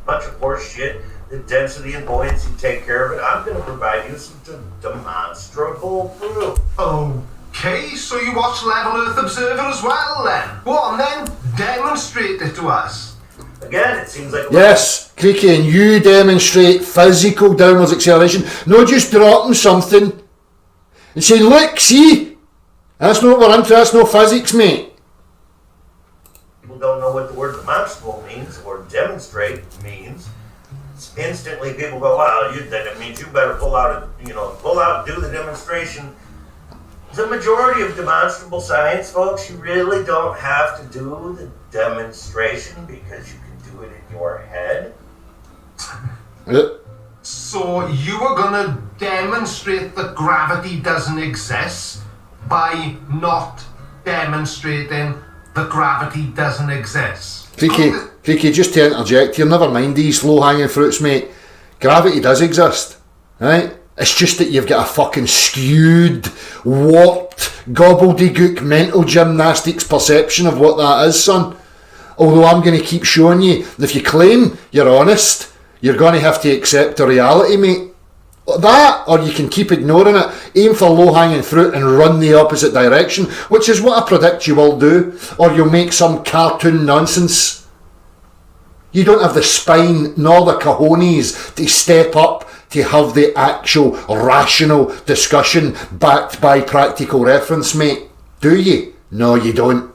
Bunch of horse shit. The density and buoyancy take care of it. I'm gonna provide you some demonstrable proof. Okay, so you watch Level Earth Observer as well then? Go on then, demonstrate it to us. Again, it seems like Yes, Creaky, and you demonstrate physical downwards acceleration, not just dropping something and saying, look, see? That's not what we're into, that's no physics, mate. people don't know what the word demonstrable means or demonstrate means. Instantly people go, wow, that means you better pull out and do the demonstration. The majority of demonstrable science, folks, you really don't have to do the demonstration because you can do it in your head. So you are gonna demonstrate that gravity doesn't exist by not demonstrating that gravity doesn't exist. Creaky, just to interject here, never mind these low-hanging fruits, mate. Gravity does exist, right? It's just that you've got a fucking skewed, warped, gobbledygook mental gymnastics perception of what that is, son. Although I'm going to keep showing you, if you claim you're honest, you're going to have to accept the reality, mate. That, or you can keep ignoring it, aim for low-hanging fruit and run the opposite direction, which is what I predict you will do, or you'll make some cartoon nonsense. You don't have the spine nor the cojones to step up to have the actual rational discussion backed by practical reference, mate. Do you? No, you don't.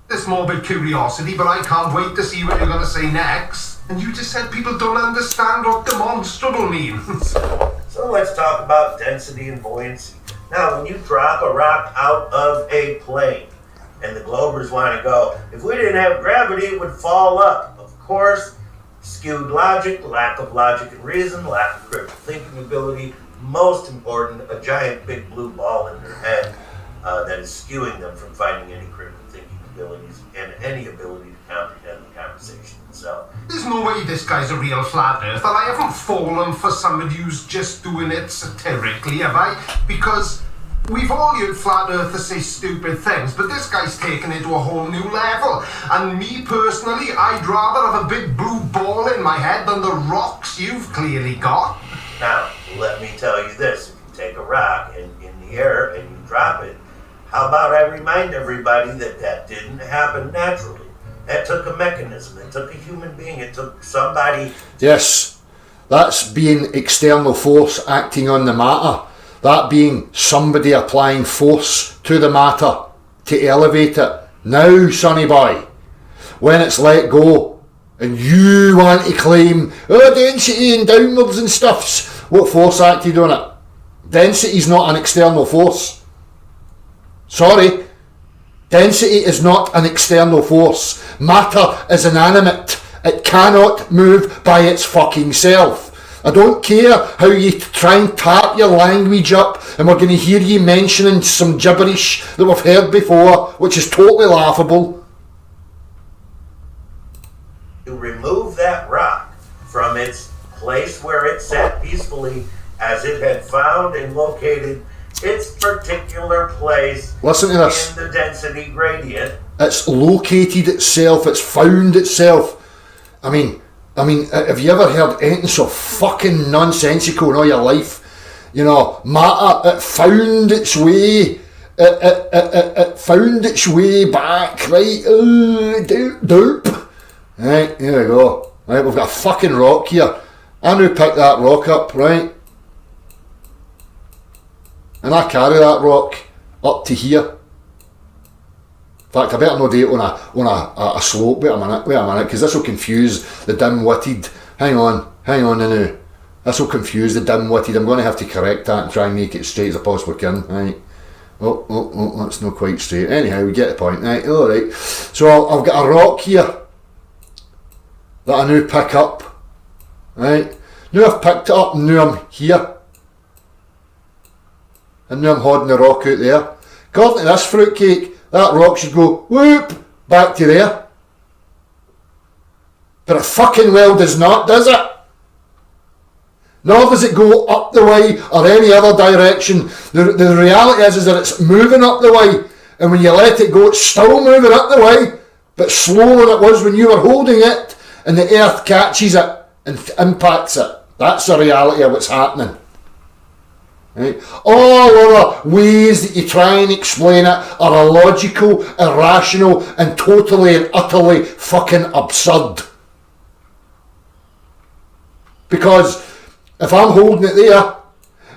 This morbid curiosity, but I can't wait to see what you're going to say next. And you just said people don't understand what demonstrable means. So let's talk about density and buoyancy. Now, when you drop a rock out of a plane, and the Globers want to go, if we didn't have gravity, it would fall up. Of course, skewed logic, lack of logic and reason, lack of critical thinking ability, most important, a giant big blue ball in their head that is skewing them from finding any critical thinking abilities and any ability to comprehend the conversation itself. There's no way this guy's a real flat earther. I haven't fallen for somebody who's just doing it satirically, have I? Because we've all heard flat earthers say stupid things, but this guy's taken it to a whole new level. And me personally, I'd rather have a big blue ball in my head than the rocks you've clearly got. Now, let me tell you this. If you take a rock in the air and you drop it, how about I remind everybody that didn't happen naturally. That took a mechanism. It took a human being. It took somebody. Yes, that's being external force acting on the matter. That being somebody applying force to the matter to elevate it. Now, sonny boy, when it's let go and you want to claim, oh, density and downwards and stuffs, what force act are you doing it? Density's not an external force. Sorry. Density is not an external force. Matter is inanimate. It cannot move by its fucking self. I don't care how you try and tap your language up and we're going to hear you mentioning some gibberish that we've heard before, which is totally laughable. To remove that rock from its place where it sat peacefully as it had found and located its particular place. Listen to this. In the density gradient. It's located itself, it's found itself. I mean, have you ever heard anything so fucking nonsensical in all your life? You know, matter, it found its way, it found its way back, right? Dope. Right, here we go. Right, we've got a fucking rock here. Andrew picked that rock up, right? And I carry that rock up to here. In fact, I better not do it on a slope. Wait a minute, because this will confuse the dim-witted. Hang on now. This will confuse the dim-witted. I'm going to have to correct that and try and make it straight as I possibly can. Right. Oh, that's not quite straight. Anyhow, we get the point. Right, alright. So I've got a rock here that I now pick up. Right. Now I've picked it up and now I'm here. And now I'm holding the rock out there. According to this fruitcake, that rock should go whoop back to there. But it fucking well does not, does it? Nor does it go up the way or any other direction. The reality is that it's moving up the way, and when you let it go, it's still moving up the way, but slower than it was when you were holding it, and the earth catches it and impacts it. That's the reality of what's happening. Right? All other ways that you try and explain it are illogical, irrational, and totally and utterly fucking absurd. Because if I'm holding it there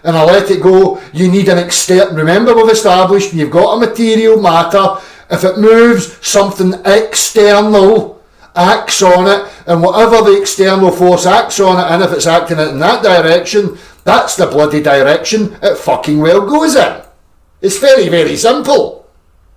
and I let it go, you need an external. Remember, we've established you've got a material matter. If it moves, something external acts on it, and whatever the external force acts on it, and if it's acting in that direction, that's the bloody direction it fucking well goes in. It's very, very simple.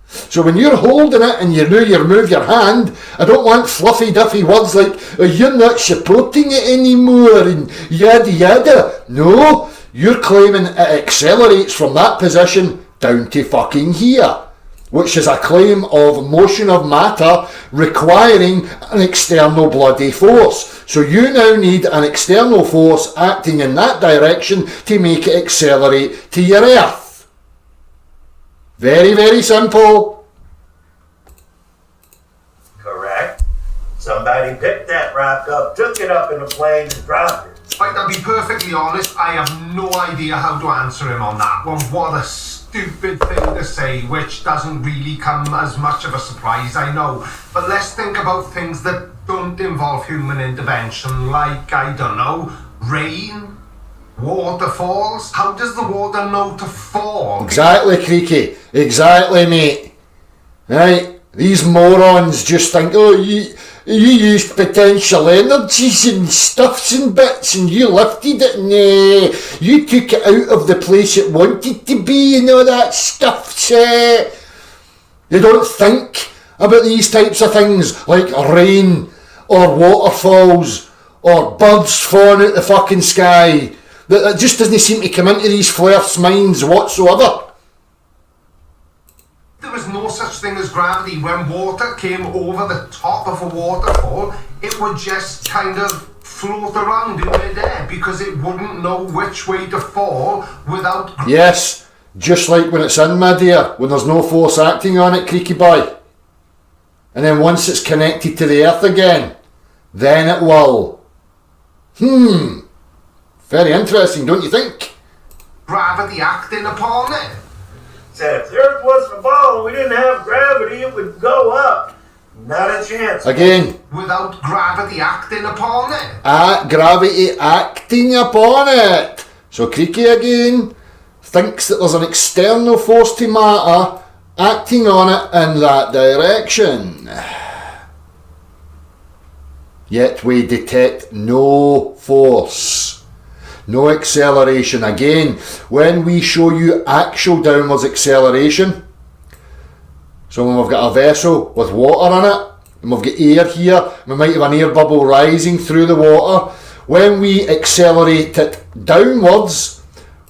So when you're holding it and you move your hand, I don't want fluffy duffy words like, oh, you're not supporting it anymore and yada yada. No, you're claiming it accelerates from that position down to fucking here, which is a claim of motion of matter requiring an external bloody force. So you now need an external force acting in that direction to make it accelerate to your earth. Very, very simple. Correct. Somebody picked that rock up, took it up in a plane and dropped it. Right, I'll be perfectly honest, I have no idea how to answer him on that one. What a stupid thing to say, which doesn't really come as much of a surprise, I know. But let's think about things that don't involve human intervention, like, I don't know, rain, waterfalls. How does the water know to fall? Exactly, Creaky. Exactly, mate. Right? These morons just think, oh, you used potential energies and stuffs and bits and you lifted it and you took it out of the place it wanted to be and all that stuff. They don't think about these types of things like rain or waterfalls or birds falling out the fucking sky. That just doesn't seem to come into these flair's minds whatsoever. There was no such thing as gravity. When water came over the top of a waterfall, it would just kind of float around in midair because it wouldn't know which way to fall without... Yes, just like when it's in midair, when there's no force acting on it, Creaky boy. And then once it's connected to the earth again, then it will. Very interesting, don't you think? Gravity acting upon it. Said if the Earth was to fall and we didn't have gravity, it would go up. Not a chance. Again. Without gravity acting upon it. Gravity acting upon it. So Creaky again. thinks that there's an external force to matter acting on it in that direction. Yet we detect no force, no acceleration. Again, when we show you actual downwards acceleration, so when we've got a vessel with water in it, and we've got air here, we might have an air bubble rising through the water. When we accelerate it downwards,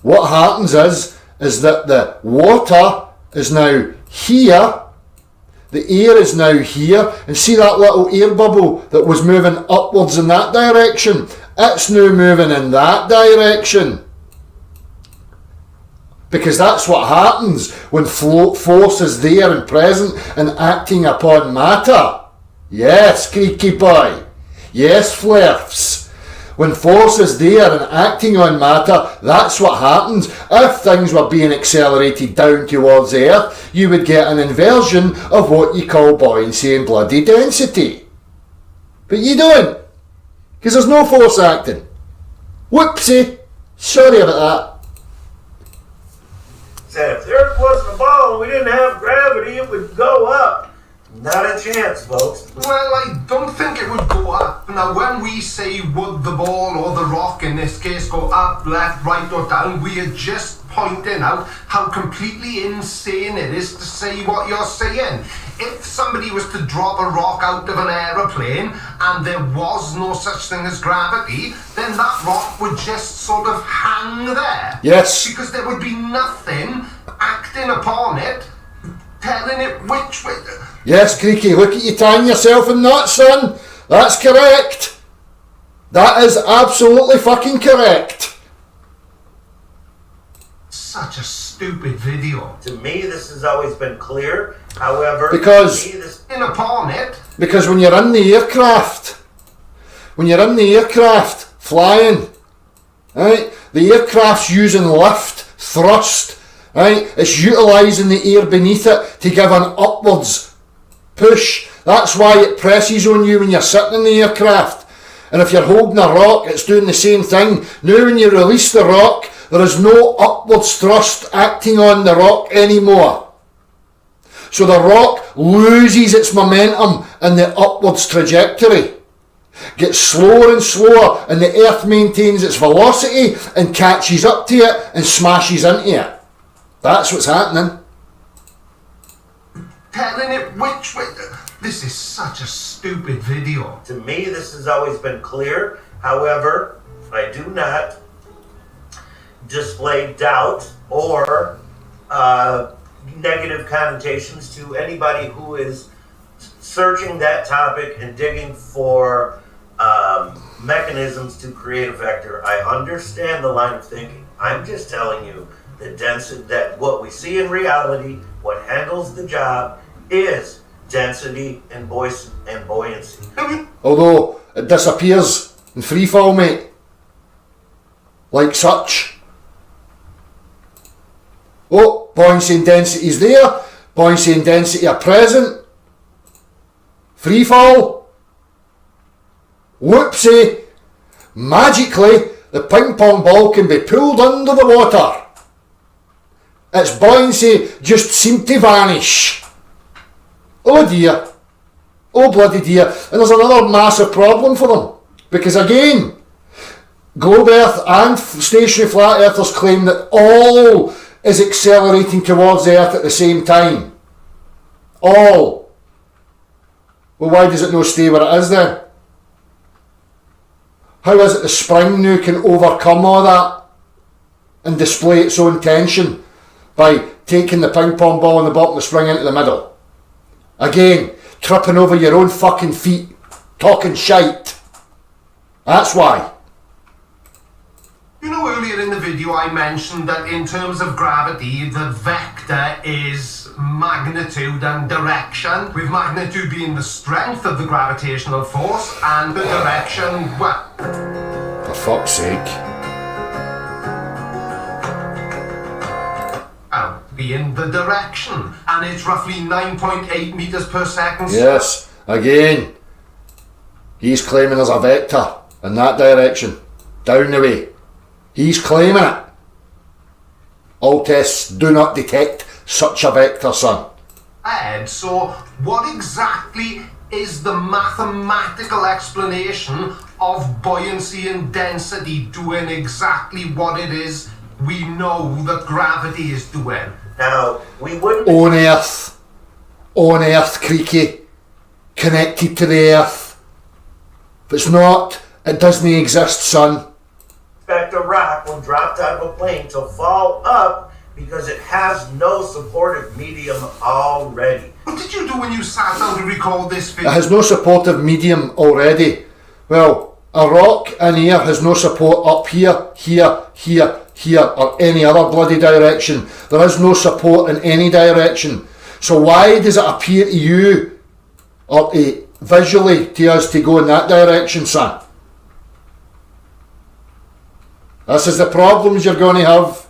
what happens is that the water is now here, the air is now here, and see that little air bubble that was moving upwards in that direction? It's now moving in that direction. Because that's what happens when force is there and present and acting upon matter. Yes, Creaky boy. Yes, Flairfs. When force is there and acting on matter, that's what happens. If things were being accelerated down towards Earth, you would get an inversion of what you call buoyancy and bloody density. But you don't, because there's no force acting. Whoopsie. Sorry about that. Said if the Earth wasn't a ball and we didn't have gravity, it would go up. Not a chance, folks. Well, I don't think it would go up. Now, when we say would the ball or the rock in this case go up, left, right or down, we are just pointing out how completely insane it is to say what you're saying. If somebody was to drop a rock out of an aeroplane and there was no such thing as gravity, then that rock would just sort of hang there. Yes. Because there would be nothing acting upon it, telling it which way. Yes, Creaky, look at you tying yourself in knots, son. That's correct. That is absolutely fucking correct. Such a stupid video. To me, this has always been clear. However, Because- to me, this In upon it. Because when you're in the aircraft, flying, right, the aircraft's using lift, thrust, right, it's utilising the air beneath it to give an upwards push. That's why it presses on you when you're sitting in the aircraft. And if you're holding a rock, it's doing the same thing. Now when you release the rock, there is no upwards thrust acting on the rock anymore. So the rock loses its momentum in the upwards trajectory. Gets slower and slower, and the Earth maintains its velocity and catches up to it and smashes into it. That's what's happening. Telling it which way. This is such a stupid video. To me, this has always been clear. However, I do not display doubt or negative connotations to anybody who is searching that topic and digging for mechanisms to create a vector. I understand the line of thinking. I'm just telling you the density, that what we see in reality, what handles the job, is density and buoyancy. Although it disappears in free fall, mate. Like such. Oh, buoyancy and density is there. Buoyancy and density are present. Free fall. Whoopsie. Magically, the ping pong ball can be pulled under the water. Its buoyancy just seemed to vanish. Oh dear. Oh bloody dear. And there's another massive problem for them. Because again, globe Earth and stationary flat earthers claim that all is accelerating towards the Earth at the same time. All. Well, why does it not stay where it is then? How is it the spring now can overcome all that and display its own tension by taking the ping pong ball in the bottom of the spring into the middle? Again, tripping over your own fucking feet, talking shite. That's why. You know, earlier in the video I mentioned that in terms of gravity, the vector is magnitude and direction, with magnitude being the strength of the gravitational force and the direction, well... For fuck's sake. Being the direction, and it's roughly 9.8 meters per second. Yes, again, he's claiming there's a vector in that direction, down the way. He's claiming it. All tests do not detect such a vector, son. Ed, so what exactly is the mathematical explanation of buoyancy and density doing exactly what it is we know that gravity is doing? Now, we wouldn't On Earth, Creaky, connected to the Earth. If it's not, it doesn't exist, son. expect a rock when dropped out of a plane to fall up because it has no supportive medium already. What did you do when you sat down to record this It video? has no supportive medium already. Well, a rock in here has no support up here, or any other bloody direction. There is no support in any direction. So why does it appear to you, or visually to us, to go in that direction, son? This is the problems you're going to have.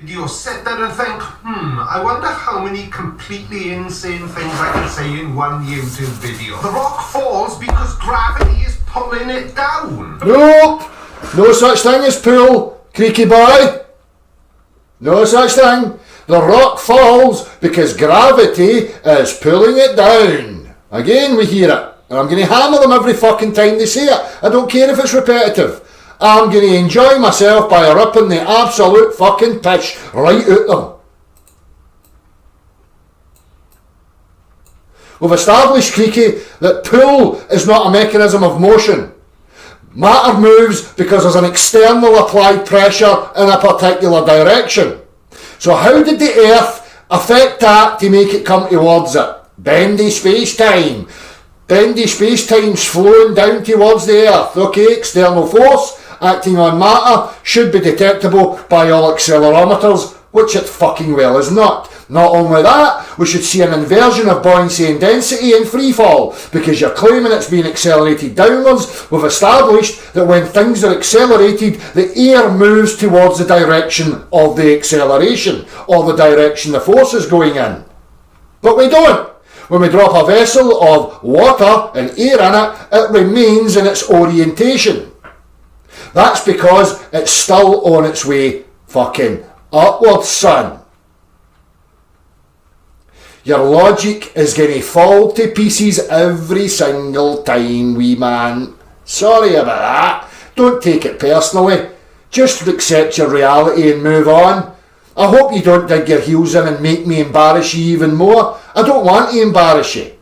You sit there and think, I wonder how many completely insane things I can say in one YouTube video. The rock falls because gravity is pulling it down. Nope! No such thing as pull, Creaky boy. No such thing. The rock falls because gravity is pulling it down. Again, we hear it. And I'm going to hammer them every fucking time they say it. I don't care if it's repetitive. I'm going to enjoy myself by ripping the absolute fucking piss right out them. We've established, Creaky, that pull is not a mechanism of motion. Matter moves because there's an external applied pressure in a particular direction. So how did the Earth affect that to make it come towards it? Bendy space-time. Bendy space-time's flowing down towards the Earth. Okay, external force acting on matter should be detectable by all accelerometers, which it fucking well is not. Not only that, we should see an inversion of buoyancy and density in freefall, because you're claiming it's being accelerated downwards. We've established that when things are accelerated, the air moves towards the direction of the acceleration, or the direction the force is going in. But we don't. When we drop a vessel of water and air in it, it remains in its orientation. That's because it's still on its way fucking upwards, son. Your logic is going to fall to pieces every single time, wee man. Sorry about that. Don't take it personally. Just accept your reality and move on. I hope you don't dig your heels in and make me embarrass you even more. I don't want to embarrass you.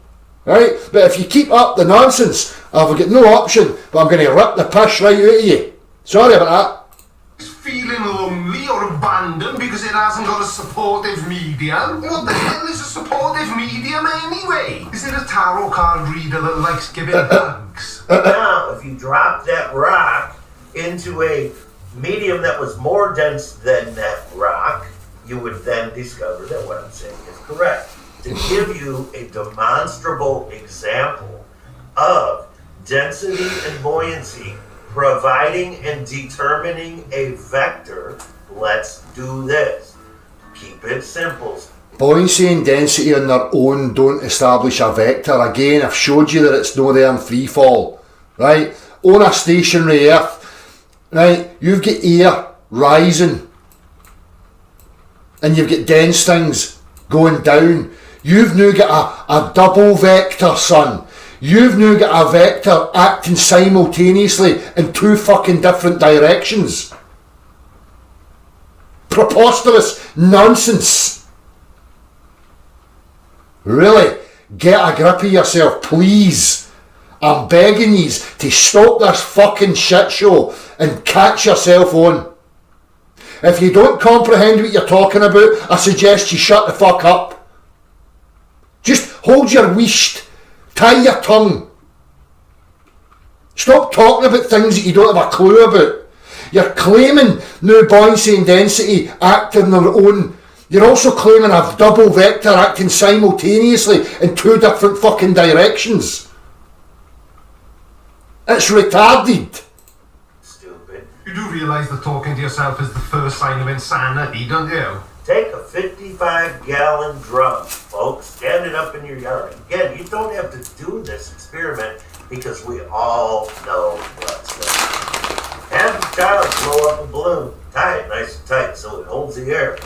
Right? But if you keep up the nonsense, I've got no option, but I'm going to rip the piss right out of you. Sorry about that. It's feeling lonely or abandoned because it hasn't got a supportive medium. What the hell is a supportive medium anyway? Is it a tarot card reader that likes giving hugs? Now, if you drop that rock into a medium that was more dense than that rock, you would then discover that what I'm saying is correct. To give you a demonstrable example of density and buoyancy providing and determining a vector, let's do this. Keep it simple. Buoyancy and density on their own don't establish a vector. Again, I've showed you that it's no there in free fall. Right? On a stationary Earth, right, you've got air rising and you've got dense things going down. You've now got a double vector, son. You've now got a vector acting simultaneously in two fucking different directions. Preposterous nonsense. Really, get a grip of yourself, please. I'm begging yous to stop this fucking shit show and catch yourself on. If you don't comprehend what you're talking about, I suggest you shut the fuck up. Just hold your wheesht. Tie your tongue. Stop talking about things that you don't have a clue about. You're claiming now buoyancy and density act on their own. You're also claiming a double vector acting simultaneously in two different fucking directions. It's retarded. Stupid. You do realise that talking to yourself is the first sign of insanity, don't you? Take a 55-gallon drum, folks, stand it up in your yard. Again, you don't have to do this experiment because we all know what's going on. Have the child blow up a balloon. Tie it nice and tight so it holds the air.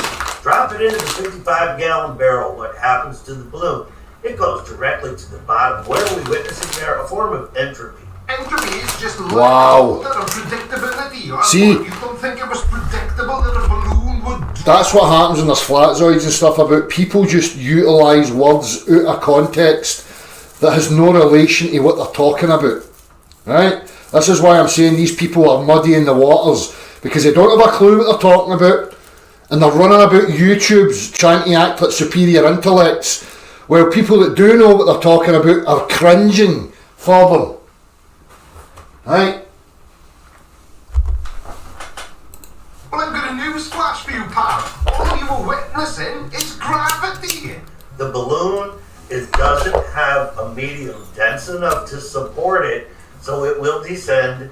Drop it into the 55-gallon barrel. What happens to the balloon? It goes directly to the bottom. What are we witnessing there? A form of entropy. Entropy is just Wow. that unpredictability. See? You don't think it was predictable that a balloon would do? That's what happens when there's flatzoids and stuff about. People just utilise words out of context that has no relation to what they're talking about. Right? This is why I'm saying these people are muddying the waters, because they don't have a clue what they're talking about, and they're running about YouTubes trying to act like superior intellects, while people that do know what they're talking about are cringing for them. Right? Well, I've got a news flash for you, pal. All you were witnessing is gravity. The balloon doesn't have a medium dense enough to support it, so it will descend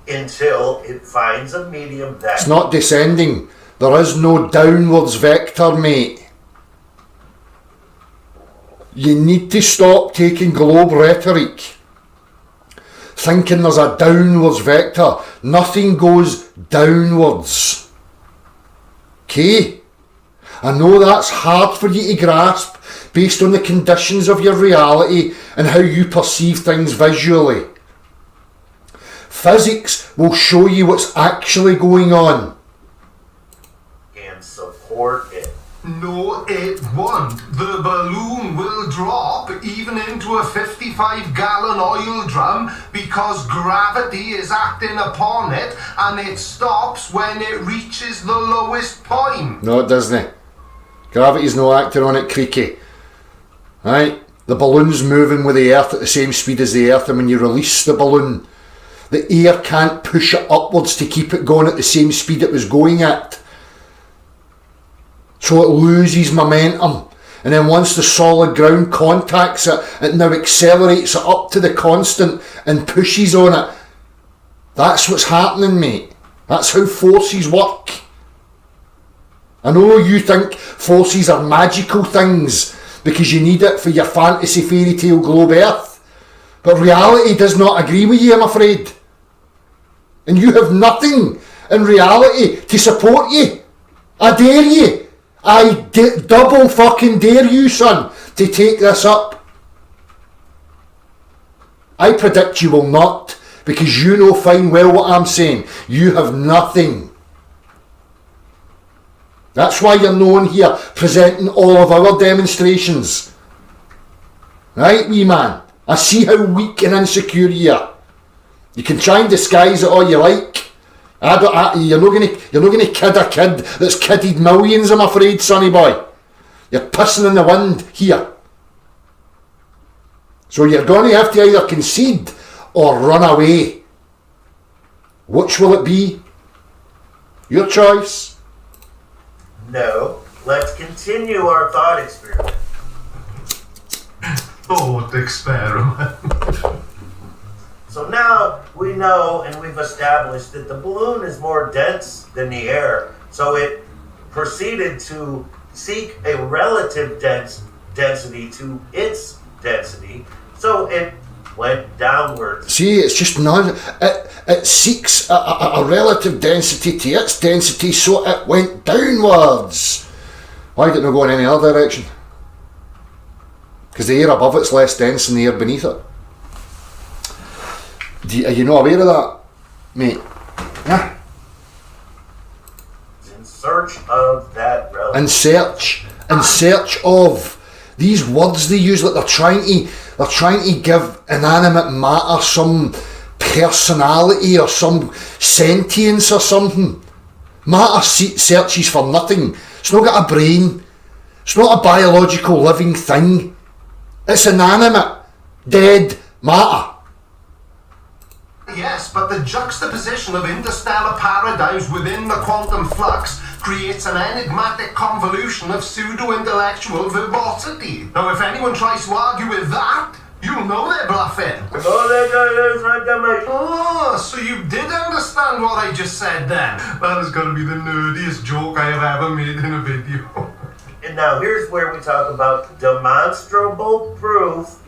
until it finds a medium that... It's not descending. There is no downwards vector, mate. You need to stop taking globe rhetoric, thinking there's a downwards vector. Nothing goes downwards. Okay? I know that's hard for you to grasp based on the conditions of your reality and how you perceive things visually. Physics will show you what's actually going on. And support it. No, it won't. The balloon will drop even into a 55-gallon oil drum because gravity is acting upon it, and it stops when it reaches the lowest point. No, it doesn't. Gravity's no acting on it, Creaky. Right? The balloon's moving with the earth at the same speed as the earth, and when you release the balloon, the air can't push it upwards to keep it going at the same speed it was going at. So it loses momentum, and then once the solid ground contacts it, it now accelerates it up to the constant and pushes on it. That's what's happening, mate. That's how forces work. I know you think forces are magical things because you need it for your fantasy fairy tale globe earth, but reality does not agree with you, I'm afraid. And you have nothing in reality to support you. I dare you. Double fucking dare you, son, to take this up. I predict you will not, because you know fine well what I'm saying. You have nothing. That's why you're known here presenting all of our demonstrations. Right, wee man? I see how weak and insecure you are. You can try and disguise it all you like. You're not gonna kid a kid that's kidded millions, I'm afraid, sonny boy. You're pissing in the wind here. So you're going to have to either concede or run away. Which will it be? Your choice. No, let's continue our thought experiment. Thought experiment. So now we know and we've established that the balloon is more dense than the air. So it proceeded to seek a relative density to its density. So it went downwards. See, it's just none. It seeks a relative density to its density, so it went downwards. Why did it not go in any other direction? Because the air above it's less dense than the air beneath it. Are you not aware of that, mate? Yeah. In search of that relative. In search of these words they use, like they're trying to give inanimate matter some personality or some sentience or something. Matter searches for nothing. It's not got a brain. It's not a biological living thing. It's inanimate, dead matter. Yes, but the juxtaposition of interstellar paradigms within the quantum flux creates an enigmatic convolution of pseudo-intellectual verbosity. Now, if anyone tries to argue with that, you'll know they're bluffing. Oh, so you did understand what I just said then? That is going to be the nerdiest joke I have ever made in a video. And now here's where we talk about demonstrable proof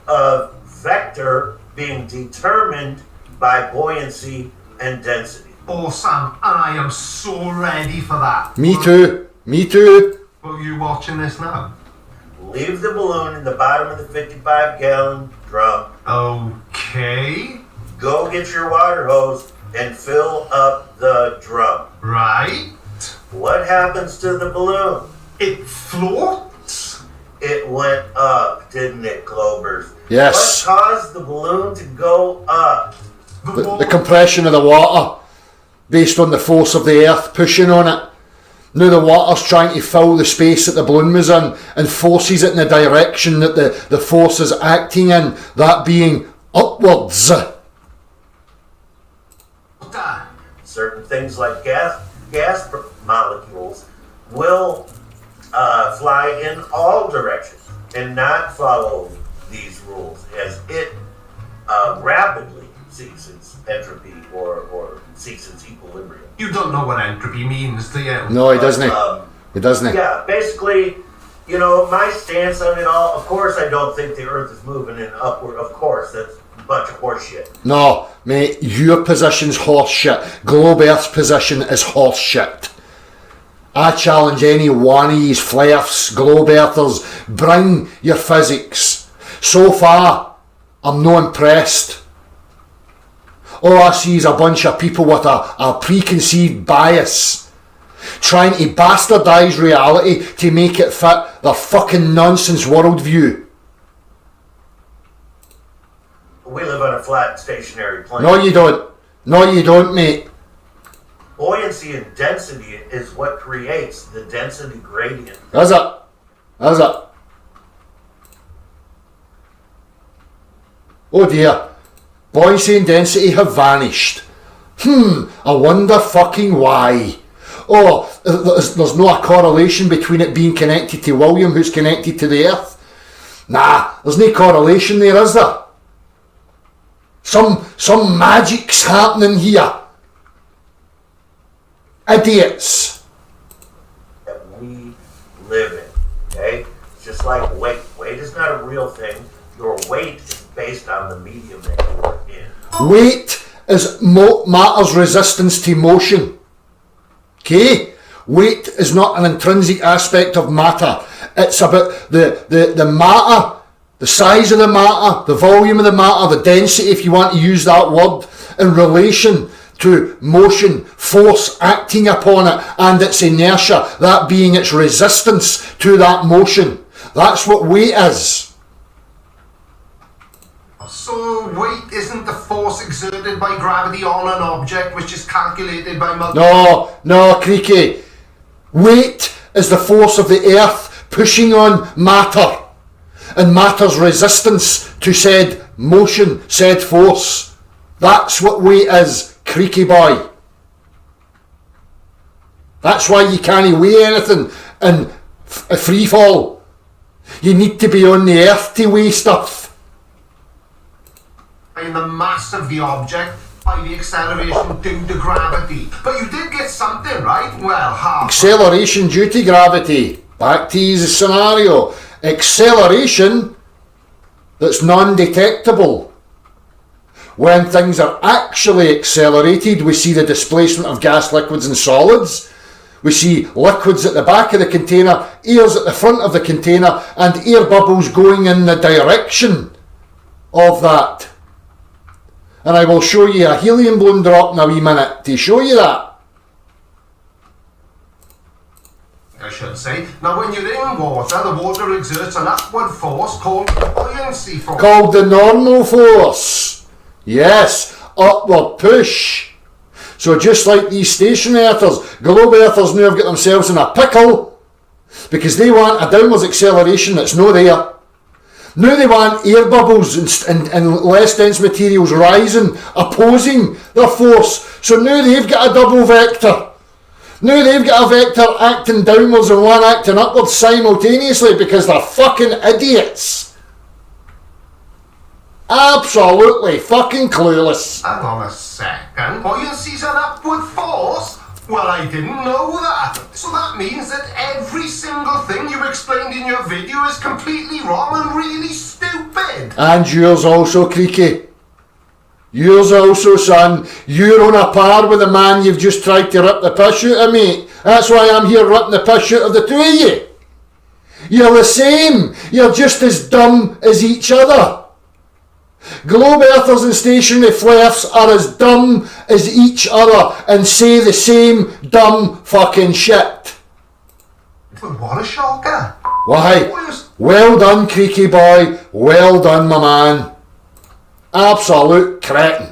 of vector being determined by buoyancy and density. Awesome, and I am so ready for that. Me too. Me too. Well, you watching this now? Leave the balloon in the bottom of the 55-gallon drum. Okay. Go get your water hose and fill up the drum. Right. What happens to the balloon? It floats? It went up, didn't it, Clovers? Yes. What caused the balloon to go up? The compression of the water, based on the force of the earth pushing on it. Now the water's trying to fill the space that the balloon was in and forces it in the direction that the force is acting in, that being upwards. Certain things like gas molecules will fly in all directions and not follow these rules as it rapidly seeks its entropy or seeks its equilibrium. You don't know what entropy means, do you? No, he doesn't. He doesn't. Yeah, basically, you know, my stance on it all, of course I don't think the Earth is moving in upward. Of course, that's a bunch of horse shit. No, mate, your position's horse shit. Globe Earth's position is horse shit. I challenge any one of these flares, globe earthers, bring your physics. So far, I'm not impressed. All I see is a bunch of people with a preconceived bias, trying to bastardise reality to make it fit their fucking nonsense worldview. We live on a flat, stationary plane. No, you don't. No, you don't, mate. Buoyancy and density is what creates the density gradient. Is it? Is it? Oh dear. Buoyancy and density have vanished. I wonder fucking why. Oh, there's no correlation between it being connected to William, who's connected to the Earth. Nah, there's no correlation there, is there? Some magic's happening here. Idiots. That we live in, okay? It's just like weight. Weight is not a real thing. Your weight is based on the medium that you're in. Weight is matter's resistance to motion. Okay? Weight is not an intrinsic aspect of matter. It's about the matter, the size of the matter, the volume of the matter, the density, if you want to use that word, in relation to motion, force acting upon it, and its inertia, that being its resistance to that motion. That's what weight is. So weight isn't the force exerted by gravity on an object which is calculated by No, Creaky. Weight is the force of the earth pushing on matter, and matter's resistance to said motion, said force. That's what weight is, Creaky boy. That's why you can't weigh anything in a free fall. You need to be on the earth to weigh stuff. in the mass of the object by the acceleration due to gravity. But you did get something, right? Well, how? Acceleration due to gravity. Back to his scenario. Acceleration that's non-detectable. When things are actually accelerated, we see the displacement of gas, liquids and solids. We see liquids at the back of the container, airs at the front of the container, and air bubbles going in the direction of that. And I will show you a helium balloon drop in a wee minute to show you that. I should say. Now when you're in water, the water exerts an upward force called buoyancy force. Called the normal force. Yes, upward push. So just like these station earthers, globe earthers now have got themselves in a pickle because they want a downwards acceleration that's no there. Now they want air bubbles and less dense materials rising, opposing their force. So now they've got a double vector. Now they've got a vector acting downwards and one acting upwards simultaneously because they're fucking idiots. Absolutely fucking clueless. Hang on a second. Buoyancy's an upward force? Well, I didn't know that. So that means that every single thing you explained in your video is completely wrong and really stupid. And yours also, Creaky. Yours also, son. You're on a par with the man you've just tried to rip the piss out of, mate. That's why I'm here ripping the piss out of the two of you. You're the same. You're just as dumb as each other. Globe earthers and stationary flares are as dumb as each other and say the same dumb fucking shit. But what a shocker. Why? Well done, Creaky boy. Well done, my man. Absolute cretin.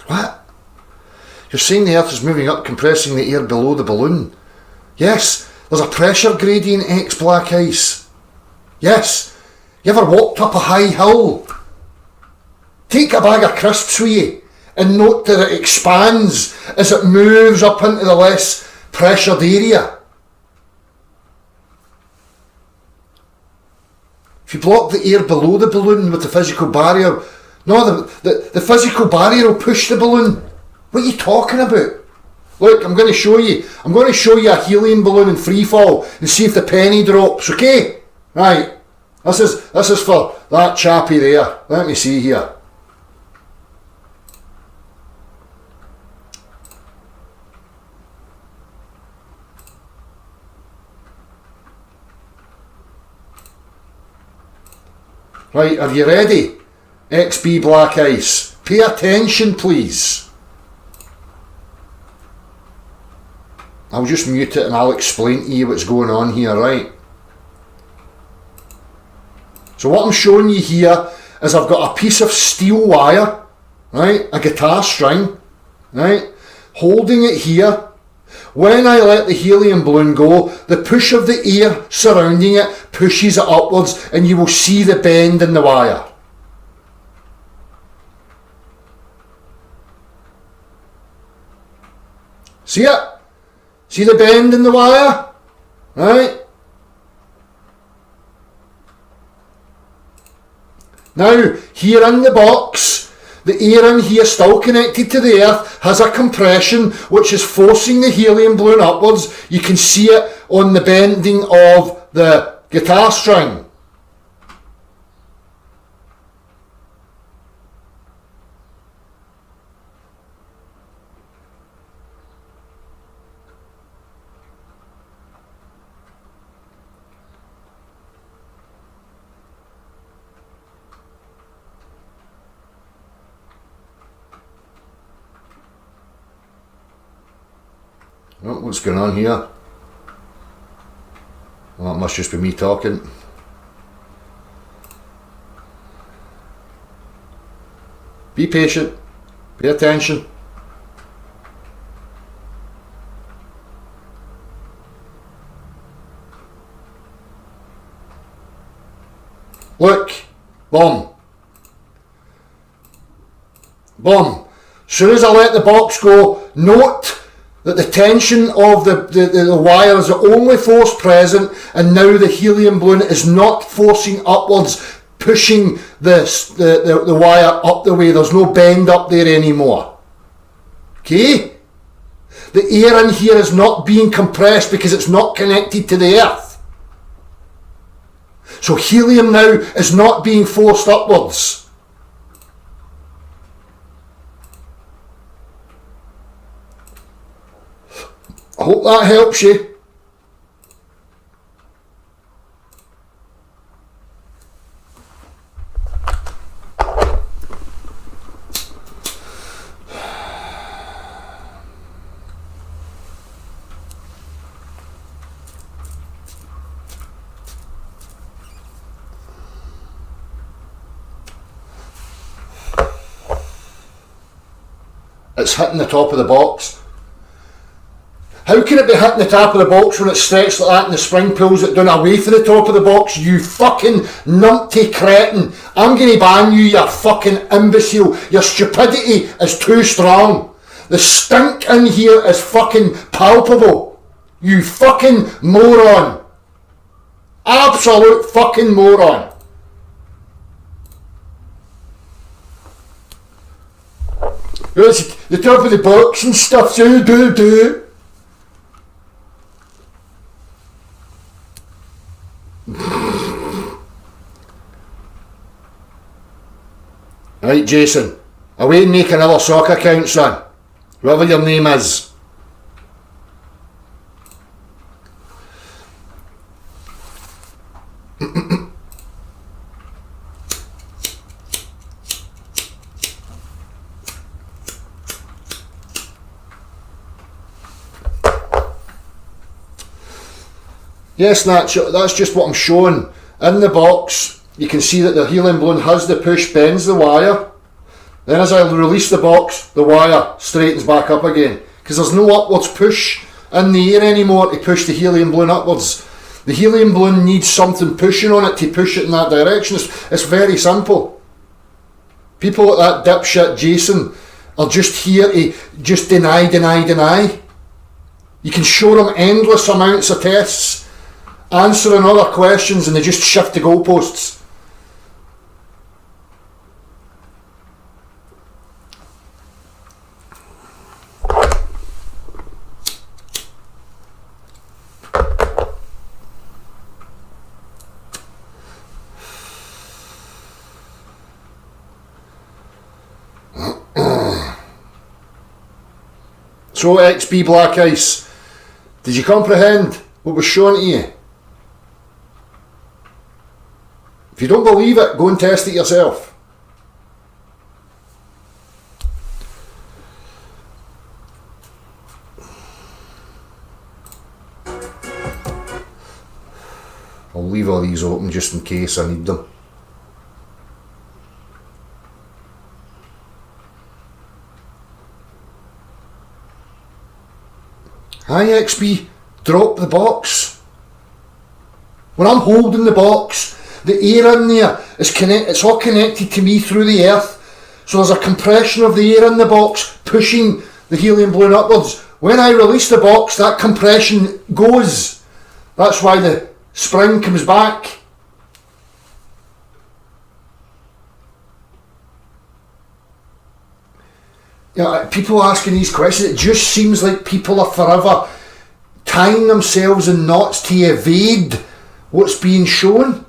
What? You're saying the Earth is moving up, compressing the air below the balloon? Yes, there's a pressure gradient X black ice. Yes, you ever walked up a high hill? Take a bag of crisps with you and note that it expands as it moves up into the less pressured area. If you block the air below the balloon with the physical barrier, no, the physical barrier will push the balloon. What are you talking about? Look, I'm going to show you. I'm going to show you a helium balloon in free fall and see if the penny drops, okay? Right. This is for that chappie there. Let me see here. Right, are you ready? XB Black Ice. Pay attention, please. I'll just mute it and I'll explain to you what's going on here, right? So what I'm showing you here is I've got a piece of steel wire, right? A guitar string, right? Holding it here. When I let the helium balloon go, the push of the air surrounding it pushes it upwards and you will see the bend in the wire. See it? See the bend in the wire? Right? Now, here in the box, the air in here still connected to the earth has a compression which is forcing the helium balloon upwards. You can see it on the bending of the guitar string. Oh, what's going on here? Well, that must just be me talking. Be patient. Pay attention. Look. Boom. Boom. As soon as I let the box go, note that the tension of the wire is the only force present, and now the helium balloon is not forcing upwards, pushing the wire up the way. There's no bend up there anymore. Okay? The air in here is not being compressed because it's not connected to the earth. So helium now is not being forced upwards. I hope that helps you. it's hitting the top of the box. How can it be hitting the top of the box when it's stretched like that and the spring pulls it down away from the top of the box? You fucking numpty cretin. I'm going to ban you, you fucking imbecile. Your stupidity is too strong. The stink in here is fucking palpable. You fucking moron. Absolute fucking moron. It's the top of the box and stuff. Do. Right, Jason, away and make another sock account, son. Whatever your name is. Yes, that's just what I'm showing. In the box, you can see that the helium balloon has the push, bends the wire. Then as I release the box, the wire straightens back up again. Because there's no upwards push in the air anymore to push the helium balloon upwards. The helium balloon needs something pushing on it to push it in that direction. It's very simple. People like that dipshit Jason are just here to just deny. You can show them endless amounts of tests answering other questions and they just shift the goalposts. So XP Black Ice, did you comprehend what was shown to you? If you don't believe it, go and test it yourself. I'll leave all these open just in case I need them. Hi XP, drop the box. When I'm holding the box, the air in there is it's all connected to me through the earth. So there's a compression of the air in the box pushing the helium balloon upwards. When I release the box, that compression goes. That's why the spring comes back. Yeah, people asking these questions, it just seems like people are forever tying themselves in knots to evade what's being shown.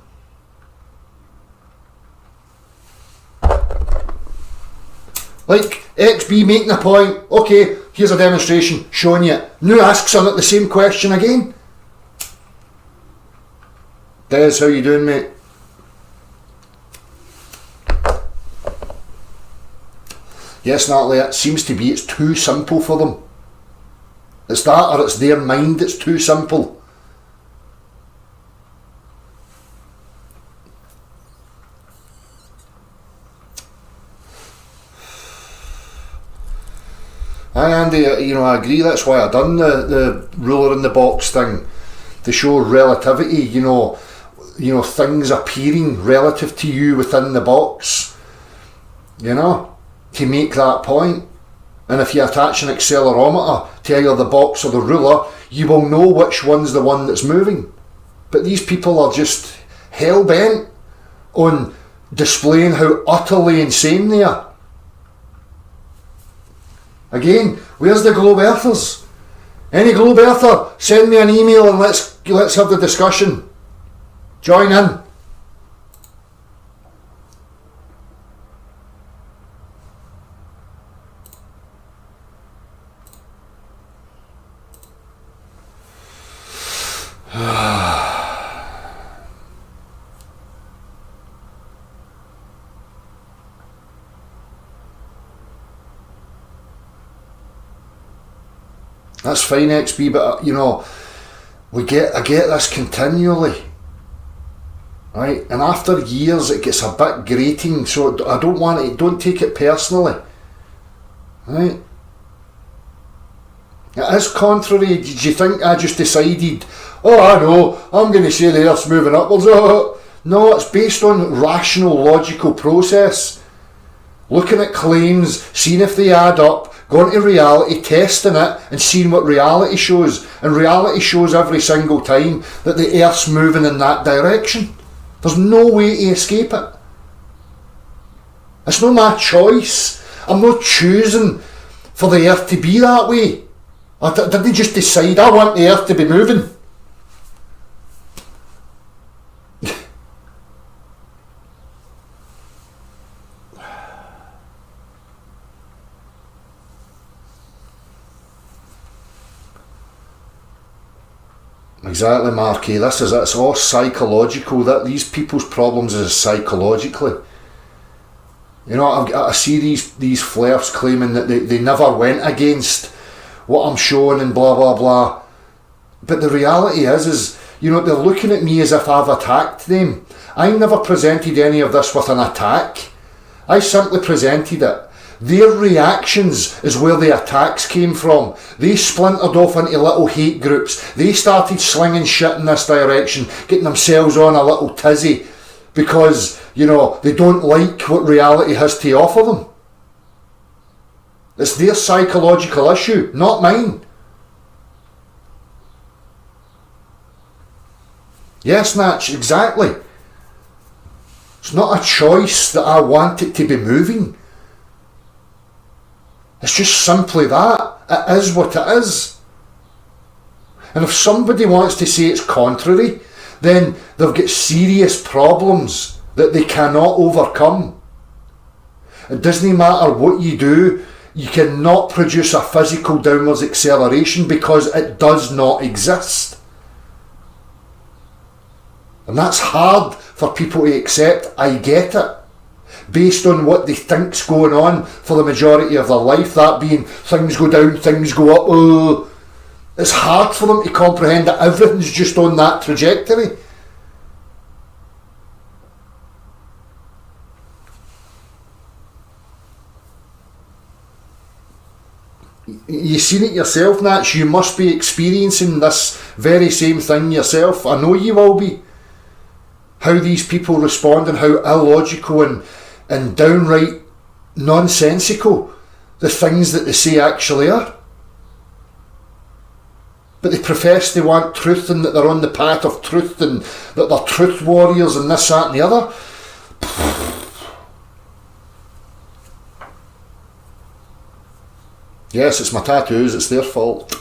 Like XB making a point, okay, here's a demonstration showing you. Now asks on it the same question again. Des, how you doing, mate? Yes, Natalie, it seems to be it's too simple for them. It's that or it's their mind that's too simple. Hi Andy, I agree, that's why I done the ruler in the box thing, to show relativity, things appearing relative to you within the box, to make that point. And if you attach an accelerometer to either the box or the ruler, you will know which one's the one that's moving. But these people are just hell-bent on displaying how utterly insane they are. Again, where's the globe earthers? Any globe earther, send me an email and let's have the discussion. Join in. That's fine, XB, but I get this continually, right? And after years, it gets a bit grating. So I don't take it personally, right? It is contrary. Did you think I just decided, oh, I know, I'm going to say the Earth's moving upwards? Oh. No, it's based on rational, logical process. Looking at claims, seeing if they add up, going to reality, testing it, and seeing what reality shows. And reality shows every single time that the Earth's moving in that direction. There's no way to escape it. It's not my choice. I'm not choosing for the Earth to be that way. I didn't just decide I want the Earth to be moving. Exactly, Marky. This is it. It's all psychological. That these people's problems is psychologically. You know, I see these flares claiming that they never went against what I'm showing and blah blah blah. But the reality is you know, they're looking at me as if I've attacked them. I never presented any of this with an attack. I simply presented it. Their reactions is where the attacks came from. They splintered off into little hate groups. They started slinging shit in this direction, getting themselves on a little tizzy because, you know, they don't like what reality has to offer them. It's their psychological issue, not mine. Yes, Natch, exactly. It's not a choice that I want it to be moving. It's just simply that. It is what it is. And if somebody wants to say it's contrary, then they've got serious problems that they cannot overcome. It doesn't matter what you do, you cannot produce a physical downwards acceleration because it does not exist. And that's hard for people to accept. I get it. Based on what they think's going on for the majority of their life, that being things go down, things go up. Oh, it's hard for them to comprehend that everything's just on that trajectory. You've seen it yourself, Nats. You must be experiencing this very same thing yourself. I know you will be. How these people respond and how illogical and downright nonsensical the things that they say actually are. But they profess they want truth and that they're on the path of truth and that they're truth warriors and this, that and the other. Yes, it's my tattoos, it's their fault.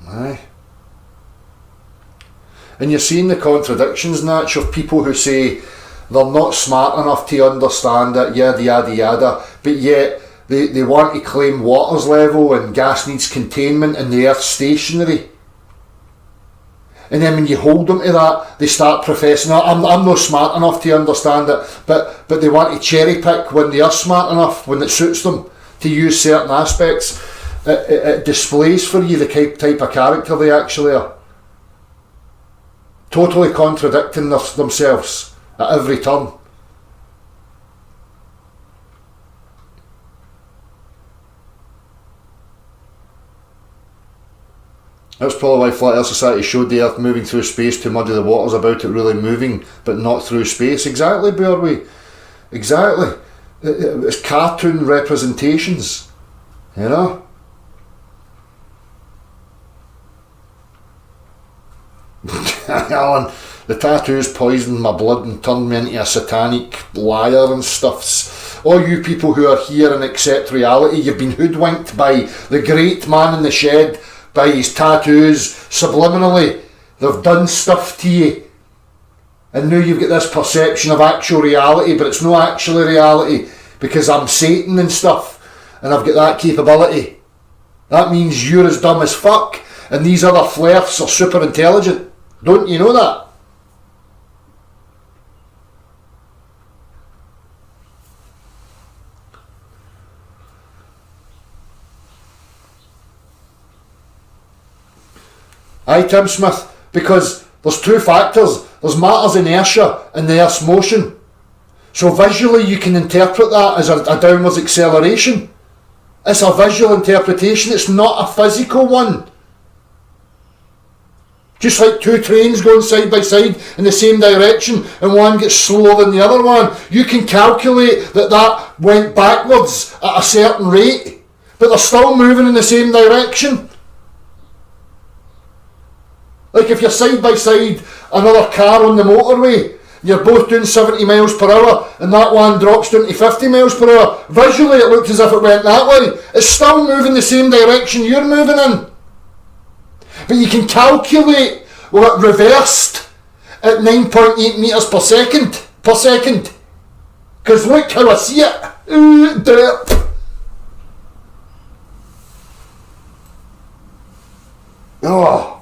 Aye. And you're seeing the contradictions, Natch, of people who say they're not smart enough to understand it, yada yada yada, but yet they want to claim water's level and gas needs containment and the earth's stationary. And then when you hold them to that, they start professing, oh, I'm not smart enough to understand it, but they want to cherry pick when they are smart enough, when it suits them to use certain aspects. It displays for you the type of character they actually are. Totally contradicting themselves at every turn. That's probably why Flat Earth Society showed the Earth moving through space to muddy the waters about it really moving, but not through space. Exactly, Bearway. Exactly. It's cartoon representations, you know? Alan, the tattoos poisoned my blood and turned me into a satanic liar and stuffs. All you people who are here and accept reality, you've been hoodwinked by the great man in the shed, by his tattoos, subliminally. They've done stuff to you. And now you've got this perception of actual reality, but it's not actually reality because I'm Satan and stuff, and I've got that capability. That means you're as dumb as fuck, and these other flares are super intelligent. Don't you know that? Aye, Tim Smith, because There's two factors. There's matter's inertia and the Earth's motion. So visually you can interpret that as a downwards acceleration. It's a visual interpretation, it's not a physical one. Just like two trains going side by side in the same direction and one gets slower than the other one, you can calculate that went backwards at a certain rate, but they're still moving in the same direction. Like if you're side by side another car on the motorway, you're both doing 70 miles per hour and that one drops down to 50 miles per hour, visually it looked as if it went that way. It's still moving the same direction you're moving in. But you can calculate what it reversed at 9.8 metres per second. Because look how I see it. Ooh, derp. Oh.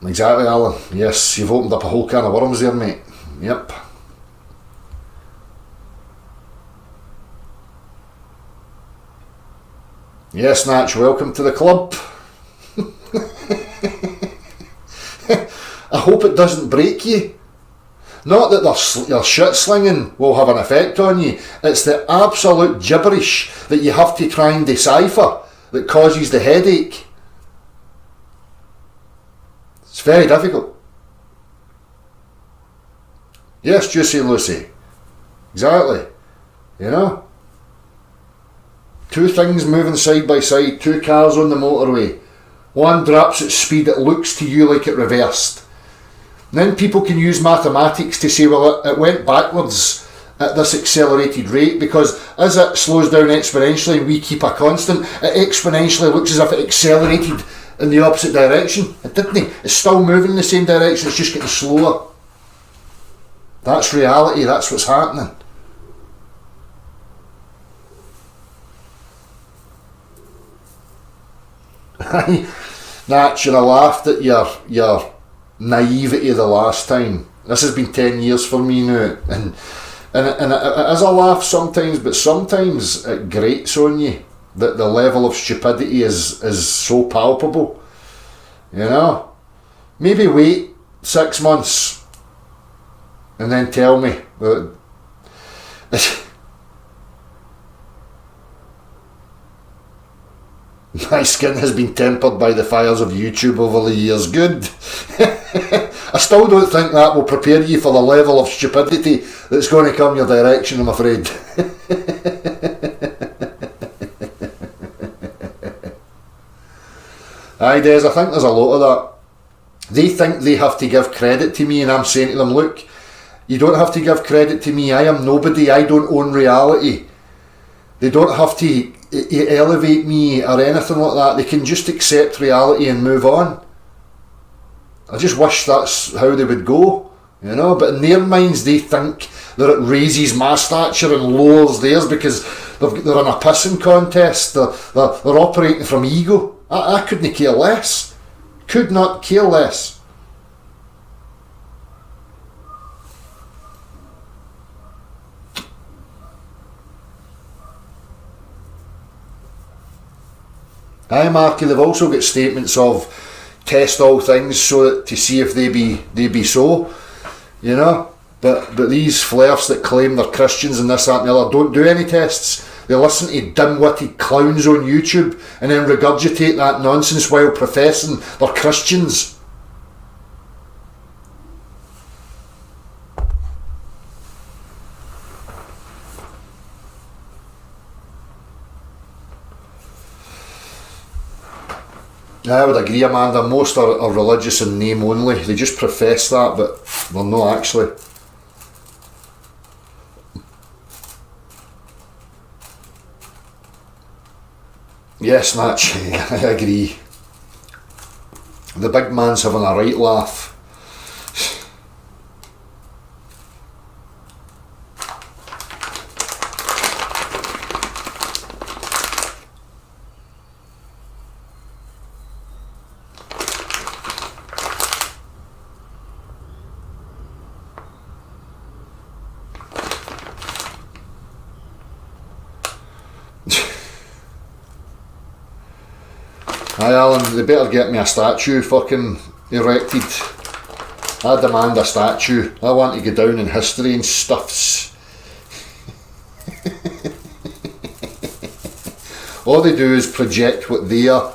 Exactly, Alan. Yes, you've opened up a whole can of worms there, mate. Yep. Yes, Natch, welcome to the club. I hope it doesn't break you. Not that your shit slinging will have an effect on you. It's the absolute gibberish that you have to try and decipher that causes the headache. It's very difficult. Yes, Juicy Lucy. Exactly. You know? Two things moving side by side, two cars on the motorway. One drops at speed, it looks to you like it reversed. And then people can use mathematics to say, well, it went backwards at this accelerated rate because as it slows down exponentially and we keep a constant, it exponentially looks as if it accelerated in the opposite direction. It didn't. It's still moving in the same direction, it's just getting slower. That's reality, that's what's happening. Natch, I laughed at your naivety the last time. This has been 10 years for me now, and it is a laugh sometimes, but sometimes it grates on you that the level of stupidity is so palpable. You know? Maybe wait 6 months and then tell me. My skin has been tempered by the fires of YouTube over the years. Good. I still don't think that will prepare you for the level of stupidity that's going to come your direction, I'm afraid. Aye, Des, I think there's a lot of that. They think they have to give credit to me, and I'm saying to them, look, you don't have to give credit to me. I am nobody. I don't own reality. They don't have to elevate me or anything like that. They can just accept reality and move on. I just wish that's how they would go, you know. But in their minds, they think that it raises my stature and lowers theirs because they're in a pissing contest. They're operating from ego. I couldn't care less. Could not care less. Aye, Marky, they've also got statements of test all things so that to see if they be so, you know. But these flares that claim they're Christians and this, that and the other don't do any tests. They listen to dim-witted clowns on YouTube and then regurgitate that nonsense while professing they're Christians. I would agree, Amanda. Most are religious in name only. They just profess that, but they're not actually. Yes, Natch, I agree. The big man's having a right laugh. Aye, Alan, they better get me a statue fucking erected. I demand a statue. I want to go down in history and stuffs. All they do is project what they are.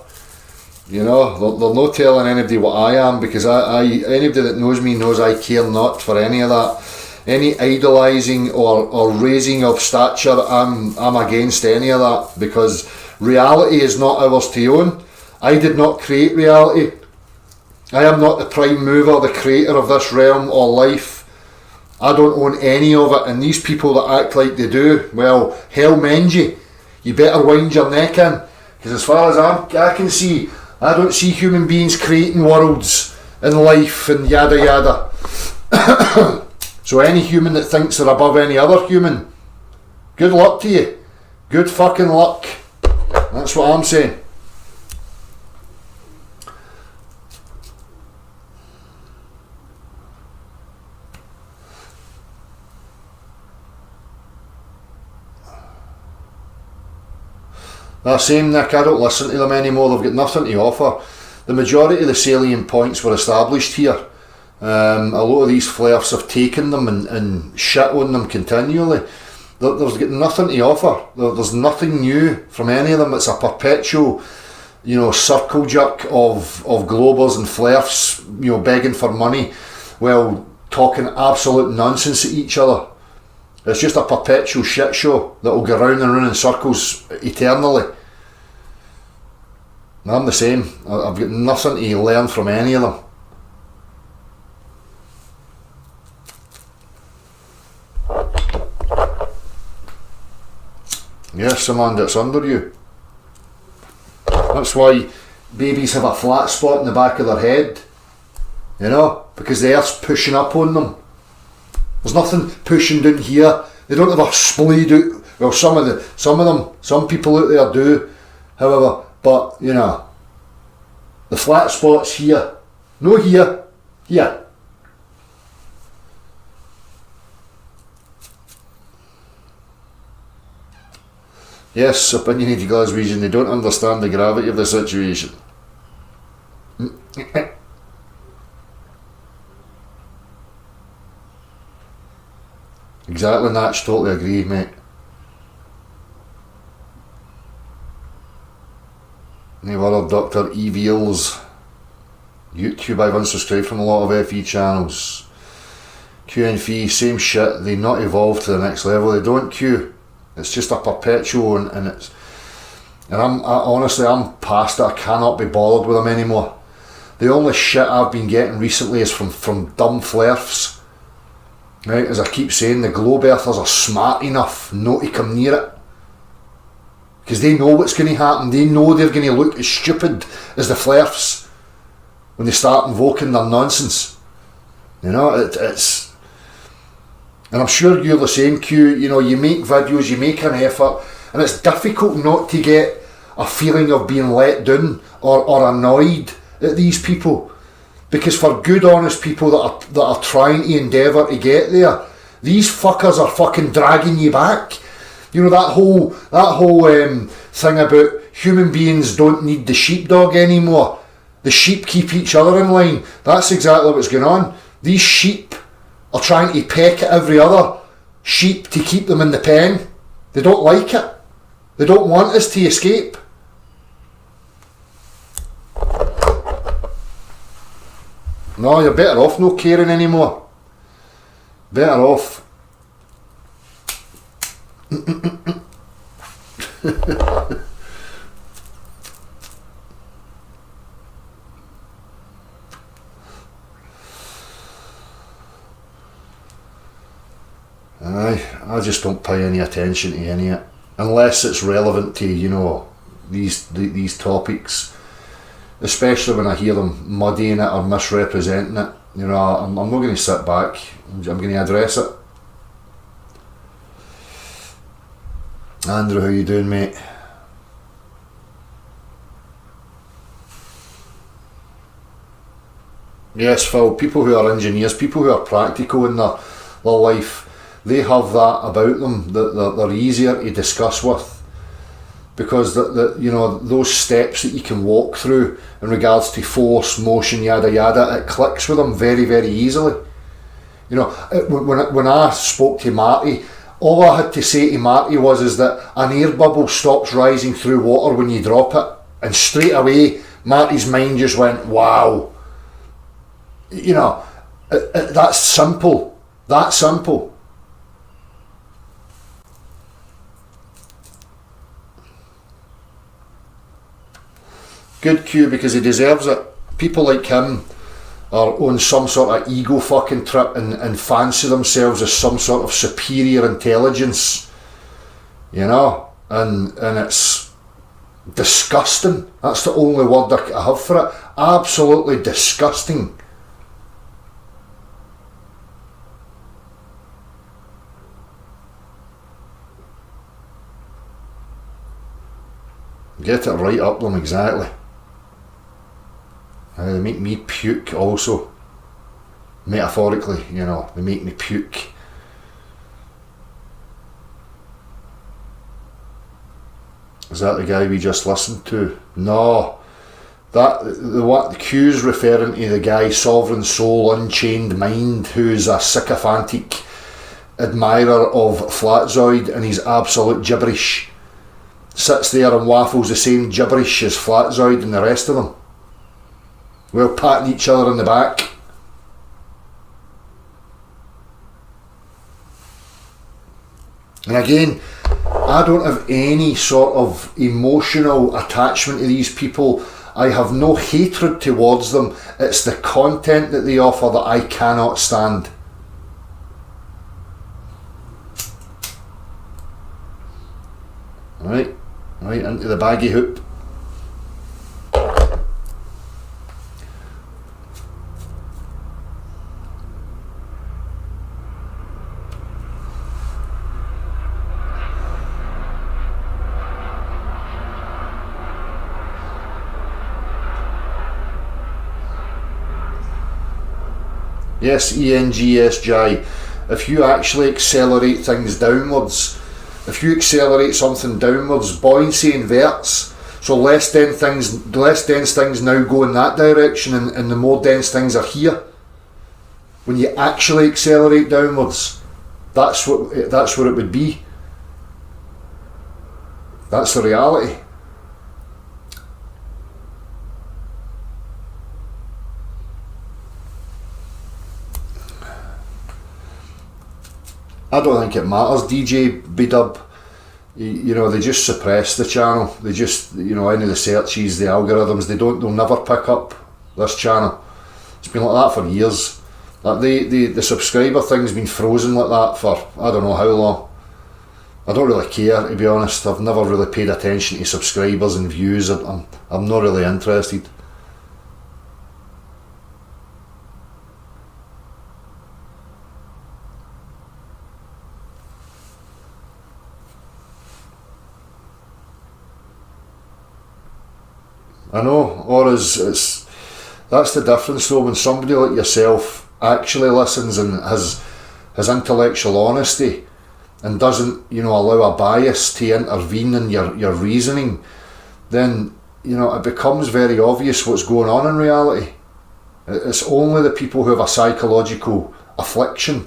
You know, they're not telling anybody what I am, because anybody that knows me knows I care not for any of that. Any idolising or raising of stature, I'm against any of that, because reality is not ours to own. I did not create reality. I am not the prime mover, the creator of this realm or life. I don't own any of it, and these people that act like they do, well, hell mend you. You better wind your neck in, because as far as I can see, I don't see human beings creating worlds and life and yada yada. So any human that thinks they're above any other human, good luck to you. Good fucking luck. That's what I'm saying. That same Nick, I don't listen to them anymore, they've got nothing to offer. The majority of the salient points were established here. A lot of these flares have taken them and shit on them continually. There's got nothing to offer. There's nothing new from any of them. It's a perpetual, circle jerk of globers and flares, begging for money while talking absolute nonsense at each other. It's just a perpetual shit show that will go round and round in circles eternally. I'm the same. I've got nothing to learn from any of them. Yes, Amanda, it's under you. That's why babies have a flat spot in the back of their head. Because the earth's pushing up on them. There's nothing pushing down here. They don't have a splayed out. Well, some people out there do, however, but the flat spot's here. No here. Here. Yes, opinionated Glaswegian, they don't understand the gravity of the situation. Exactly, Natch, totally agree, mate. Any other Dr. Evil's YouTube, I've unsubscribed from a lot of FE channels. Q and Fee, same shit, they not evolve to the next level, they don't Q. It's just a perpetual, and honestly, I'm past it. I cannot be bothered with them anymore. The only shit I've been getting recently is from dumb flares. Right, as I keep saying, the globe earthers are smart enough not to come near it. Because they know what's going to happen. They know they're going to look as stupid as the flares when they start invoking their nonsense. It's... And I'm sure you're the same, Q. You make videos, you make an effort, and it's difficult not to get a feeling of being let down or annoyed at these people. Because for good, honest people that are trying to endeavour to get there, these fuckers are fucking dragging you back. That whole thing about human beings don't need the sheepdog anymore. The sheep keep each other in line. That's exactly what's going on. These sheep are trying to peck at every other sheep to keep them in the pen. They don't like it. They don't want us to escape. No, you're better off not caring anymore. Better off. I just don't pay any attention to any of it, unless it's relevant to these topics, especially when I hear them muddying it or misrepresenting it. I'm not going to sit back. I'm going to address it. Andrew, how you doing, mate? Yes, Phil, people who are engineers, people who are practical in their life, they have that about them, that they're easier to discuss with. because you know, those steps that you can walk through in regards to force, motion, yada yada, it clicks with them very, very easily. You know, when I spoke to Marty, all I had to say to Marty is that an air bubble stops rising through water when you drop it, and straight away Marty's mind just went, wow. You know, that's simple. That's simple. Good Q, because he deserves it. People like him are on some sort of ego fucking trip and fancy themselves as some sort of superior intelligence, you know, and it's disgusting. That's the only word I have for it. Absolutely disgusting. Get it right up them, exactly. They make me puke also. Metaphorically, you know, they make me puke. Is that the guy we just listened to? No. What the Q's referring to, the guy Sovereign Soul Unchained Mind, who's a sycophantic admirer of Flatzoid and he's absolute gibberish. Sits there and waffles the same gibberish as Flatzoid and the rest of them. We're patting each other in the back. And again, I don't have any sort of emotional attachment to these people. I have no hatred towards them. It's the content that they offer that I cannot stand. Right into the baggy hoop. Yes, ENGSJ. If you actually accelerate things downwards, if you accelerate something downwards, buoyancy inverts. So less dense things now go in that direction, and the more dense things are here. When you actually accelerate downwards, that's what it would be. That's the reality. I don't think it matters, DJ B-Dub. You know, they just suppress the channel. They just, you know, any of the searches, the algorithms, they'll never pick up this channel. It's been like that for years. Like the subscriber thing's been frozen like that for I don't know how long. I don't really care, to be honest. I've never really paid attention to subscribers and views. I'm not really interested. I know, or that's the difference though, when somebody like yourself actually listens and has intellectual honesty and doesn't, you know, allow a bias to intervene in your reasoning, then, you know, it becomes very obvious what's going on in reality. It's only the people who have a psychological affliction,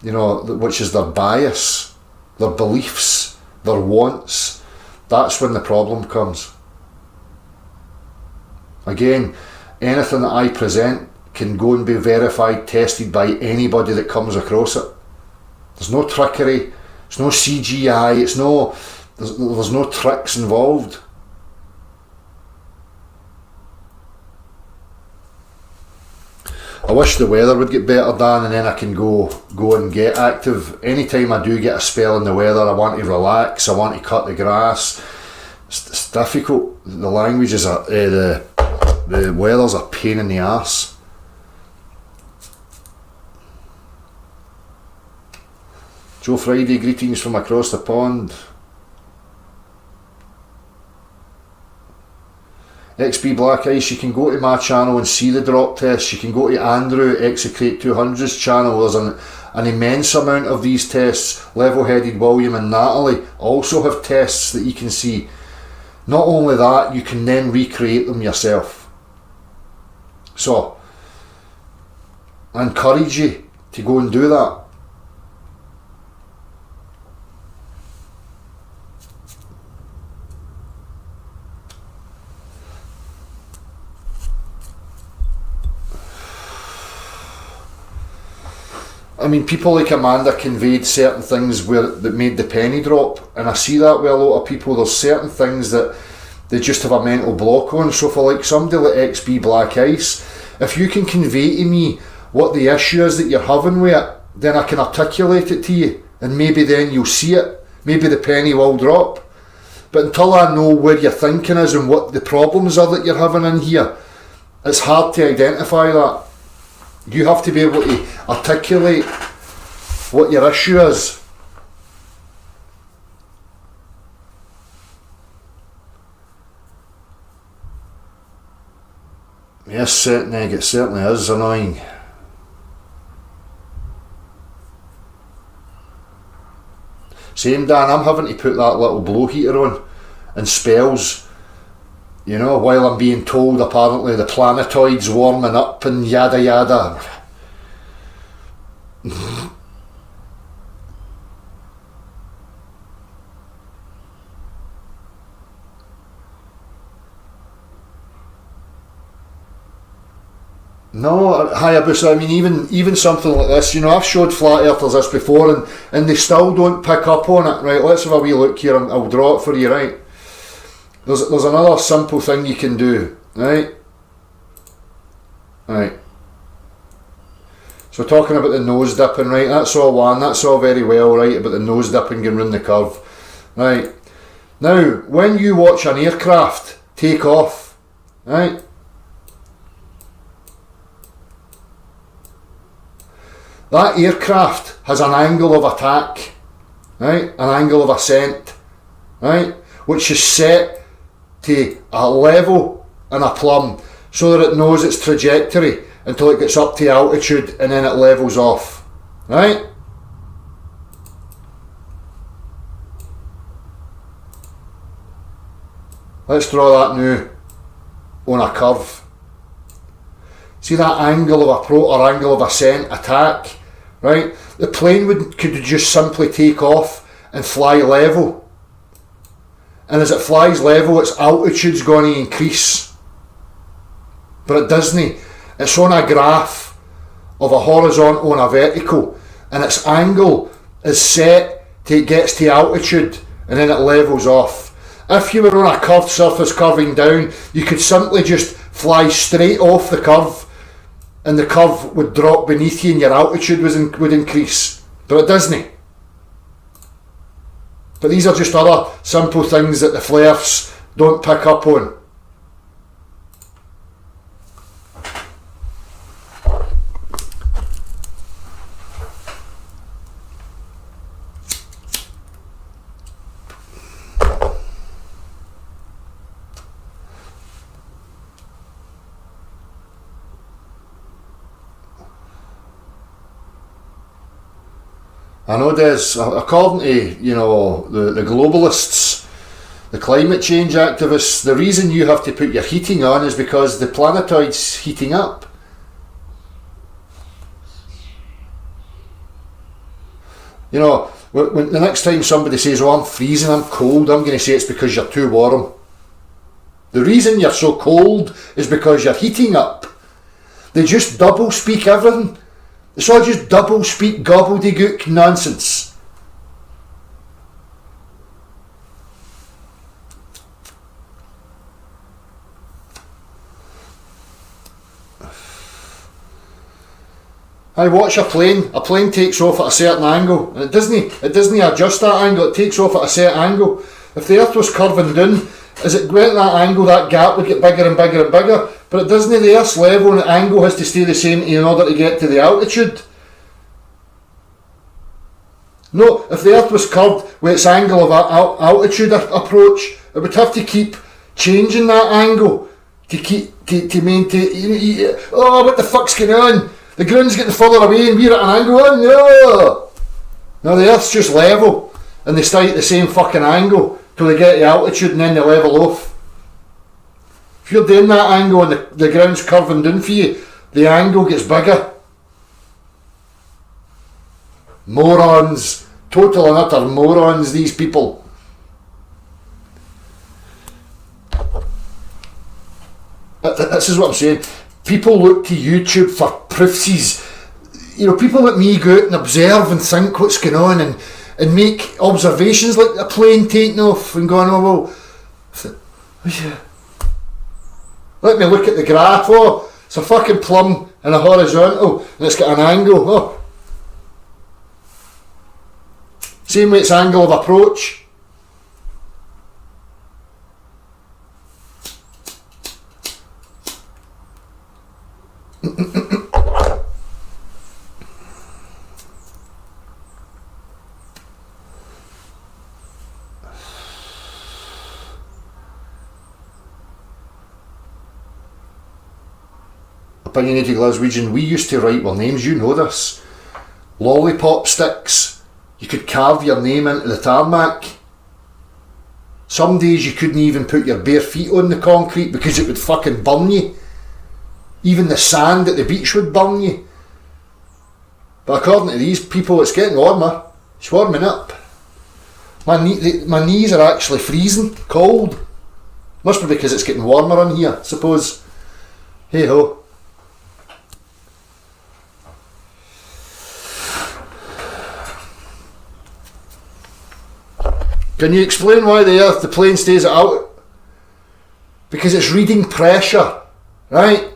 you know, which is their bias, their beliefs, their wants, that's when the problem comes. Again, anything that I present can go and be verified, tested by anybody that comes across it. There's no trickery, there's no CGI, there's no tricks involved. I wish the weather would get better, Dan, and then I can go and get active. Anytime I do get a spell in the weather, I want to relax, I want to cut the grass. It's difficult. The language is the weather's a pain in the arse. Joe Friday, greetings from across the pond. XB Black Ice, you can go to my channel and see the drop tests. You can go to Andrew Execrate 200's channel. There's an immense amount of these tests. Level-headed William and Natalie also have tests that you can see. Not only that, you can then recreate them yourself. So, I encourage you to go and do that. I mean, people like Amanda conveyed certain things that made the penny drop, and I see that with a lot of people. There's certain things that they just have a mental block on. So for like somebody like XB Black Ice, if you can convey to me what the issue is that you're having with it, then I can articulate it to you, and maybe then you'll see it. Maybe the penny will drop. But until I know where your thinking is and what the problems are that you're having in here, it's hard to identify that. You have to be able to articulate what your issue is. Yes, set neg, it certainly is annoying. Same, Dan, I'm having to put that little blow heater on in spells, you know, while I'm being told apparently the planetoid's warming up and yada yada. No, Hayabusa, I mean, even something like this, you know, I've showed flat earthers this before and they still don't pick up on it. Right, let's have a wee look here, I'll draw it for you, right? There's another simple thing you can do, right? Right. So talking about the nose dipping, right, that's all one, that's all very well, right, about the nose dipping going round the curve. Right. Now, when you watch an aircraft take off, right, that aircraft has an angle of attack, right, an angle of ascent, right, which is set to a level and a plumb so that it knows its trajectory until it gets up to altitude and then it levels off, right? Let's draw that now on a curve. See that angle of approach or angle of ascent, attack, right? The plane could just simply take off and fly level. And as it flies level, its altitude's going to increase. But it doesn't. It's on a graph of a horizontal and a vertical, and its angle is set till it gets to altitude and then it levels off. If you were on a curved surface curving down, you could simply just fly straight off the curve and the curve would drop beneath you and your altitude would increase. But it doesn't. But these are just other simple things that the flares don't pick up on. I know there's, according to, you know, the globalists, the climate change activists, the reason you have to put your heating on is because the planetoid's heating up. You know, when the next time somebody says, oh, I'm freezing, I'm cold, I'm going to say it's because you're too warm. The reason you're so cold is because you're heating up. They just double speak everything. It's all just double speak gobbledygook nonsense. I watch a plane takes off at a certain angle, and it doesn't adjust that angle, it takes off at a certain angle. If the earth was curving down, as it went that angle, that gap would get bigger and bigger and bigger, but it doesn't. The earth's level and the angle has to stay the same in order to get to the altitude. No, if the earth was curved with its angle of altitude approach, it would have to keep changing that angle to maintain. Oh, what the fuck's going on? The ground's getting further away and we're at an angle. Oh, no! No, the Earth's just level and they stay at the same fucking angle till they get to altitude and then they level off. If you're doing that angle and the ground's curving down for you, the angle gets bigger. Morons. Total and utter morons, these people. This is what I'm saying. People look to YouTube for proofsies. You know, people like me go out and observe and think what's going on and make observations like a plane taking off and going, oh well, let me look at the graph. Oh, it's a fucking plumb and a horizontal and it's got an angle. Oh, same way it's angle of approach. Opinionated Glaswegian, we used to write our names, you know this. Lollipop sticks. You could carve your name into the tarmac. Some days you couldn't even put your bare feet on the concrete because it would fucking burn you. Even the sand at the beach would burn you. But according to these people, it's getting warmer. It's warming up. My knees are actually freezing, cold. Must be because it's getting warmer in here, I suppose. Hey ho. Can you explain why the plane stays out? Because it's reading pressure, right?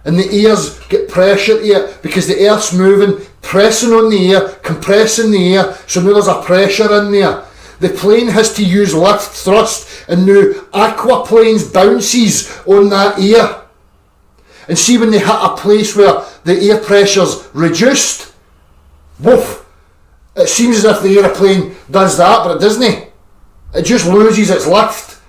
And the air's get pressure to it because the earth's moving, pressing on the air, compressing the air, so now there's a pressure in there. The plane has to use lift thrust and now aquaplanes bounces on that air. And see when they hit a place where the air pressure's reduced, woof, it seems as if the aeroplane does that, but it doesn't. It just loses its lift.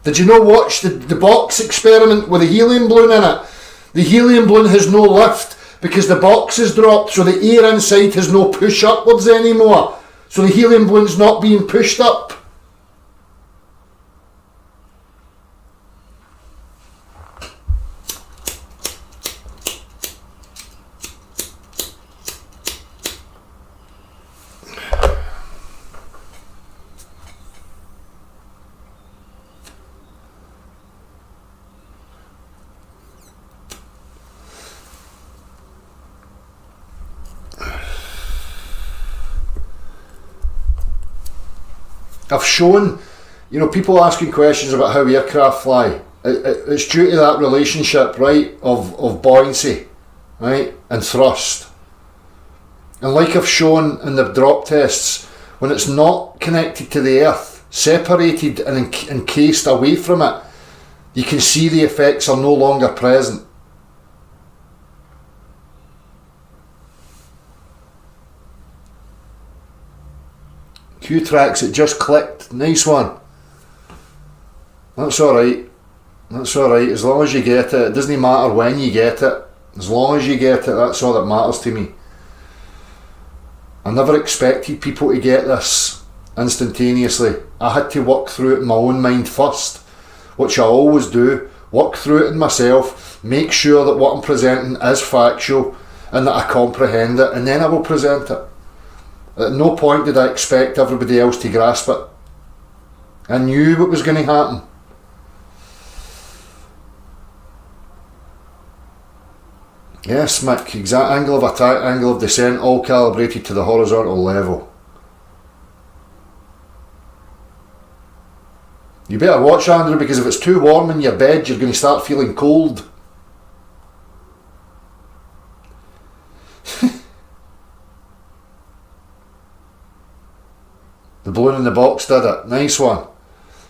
Did you not watch the box experiment with the helium balloon in it? The helium balloon has no lift because the box is dropped, so the air inside has no push upwards anymore. So the helium balloon's not being pushed up. I've shown, you know, people asking questions about how aircraft fly. It's due to that relationship, right, of buoyancy, right, and thrust. And like I've shown in the drop tests, when it's not connected to the earth, separated and encased away from it, you can see the effects are no longer present. Q-Tracks, it just clicked. Nice one. That's alright. That's alright. As long as you get it. It doesn't matter when you get it. As long as you get it, that's all that matters to me. I never expected people to get this instantaneously. I had to work through it in my own mind first, which I always do. Work through it in myself. Make sure that what I'm presenting is factual and that I comprehend it, and then I will present it. At no point did I expect everybody else to grasp it. I knew what was going to happen. Yes, Mick, exact angle of attack, angle of descent, all calibrated to the horizontal level. You better watch, Andrew, because if it's too warm in your bed, you're going to start feeling cold. The balloon in the box did it. Nice one.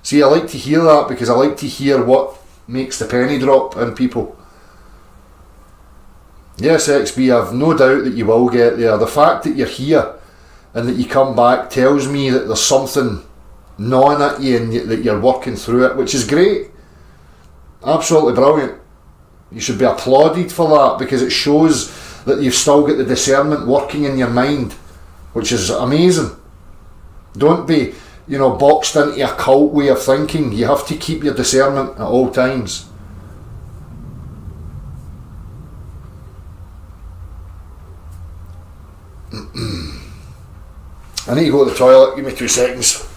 See, I like to hear that because I like to hear what makes the penny drop in people. Yes, XB, I've no doubt that you will get there. The fact that you're here and that you come back tells me that there's something gnawing at you and that you're working through it, which is great. Absolutely brilliant. You should be applauded for that, because it shows that you've still got the discernment working in your mind, which is amazing. Don't be, boxed into a cult way of thinking. You have to keep your discernment at all times. I need to go to the toilet. Give me 2 seconds.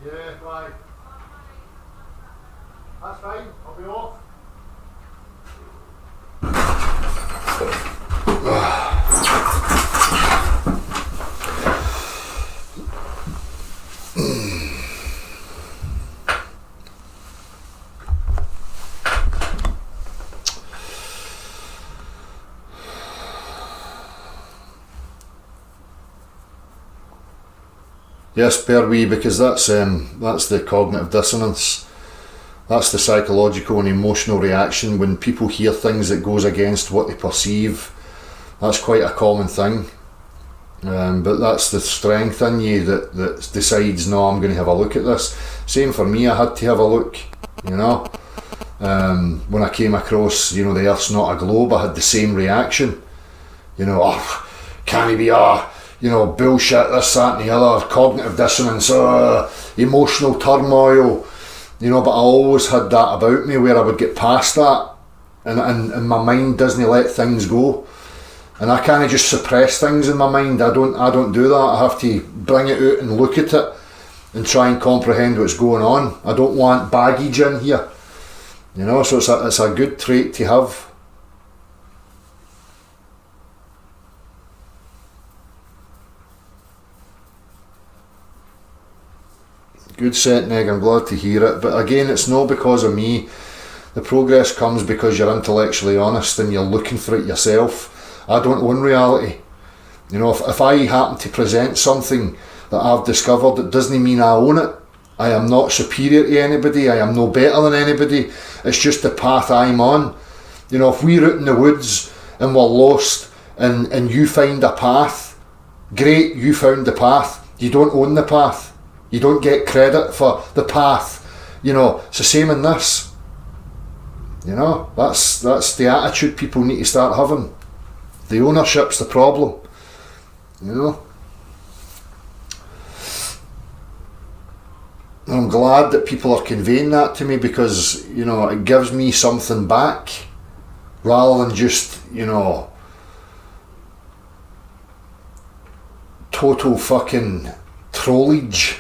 Yeah, right. That's fine. I'll be off. Yes, bear wee, because that's the cognitive dissonance. That's the psychological and emotional reaction when people hear things that goes against what they perceive. That's quite a common thing. But that's the strength in you that decides, no, I'm going to have a look at this. Same for me, I had to have a look, when I came across, the Earth's not a globe, I had the same reaction. Can he be bullshit, this, that and the other, cognitive dissonance, emotional turmoil, but I always had that about me where I would get past that and my mind doesn't let things go. And I can't just suppress things in my mind. I don't do that. I have to bring it out and look at it and try and comprehend what's going on. I don't want baggage in here. So it's a good trait to have. Good set, Neg, I'm glad to hear it. But again, it's not because of me. The progress comes because you're intellectually honest and you're looking for it yourself. I don't own reality. If I happen to present something that I've discovered, it doesn't mean I own it. I am not superior to anybody. I am no better than anybody. It's just the path I'm on. If we're out in the woods and we're lost and you find a path, great, you found the path. You don't own the path. You don't get credit for the path. It's the same in this. That's the attitude people need to start having. The ownership's the problem. I'm glad that people are conveying that to me because, it gives me something back rather than just, total fucking trollage.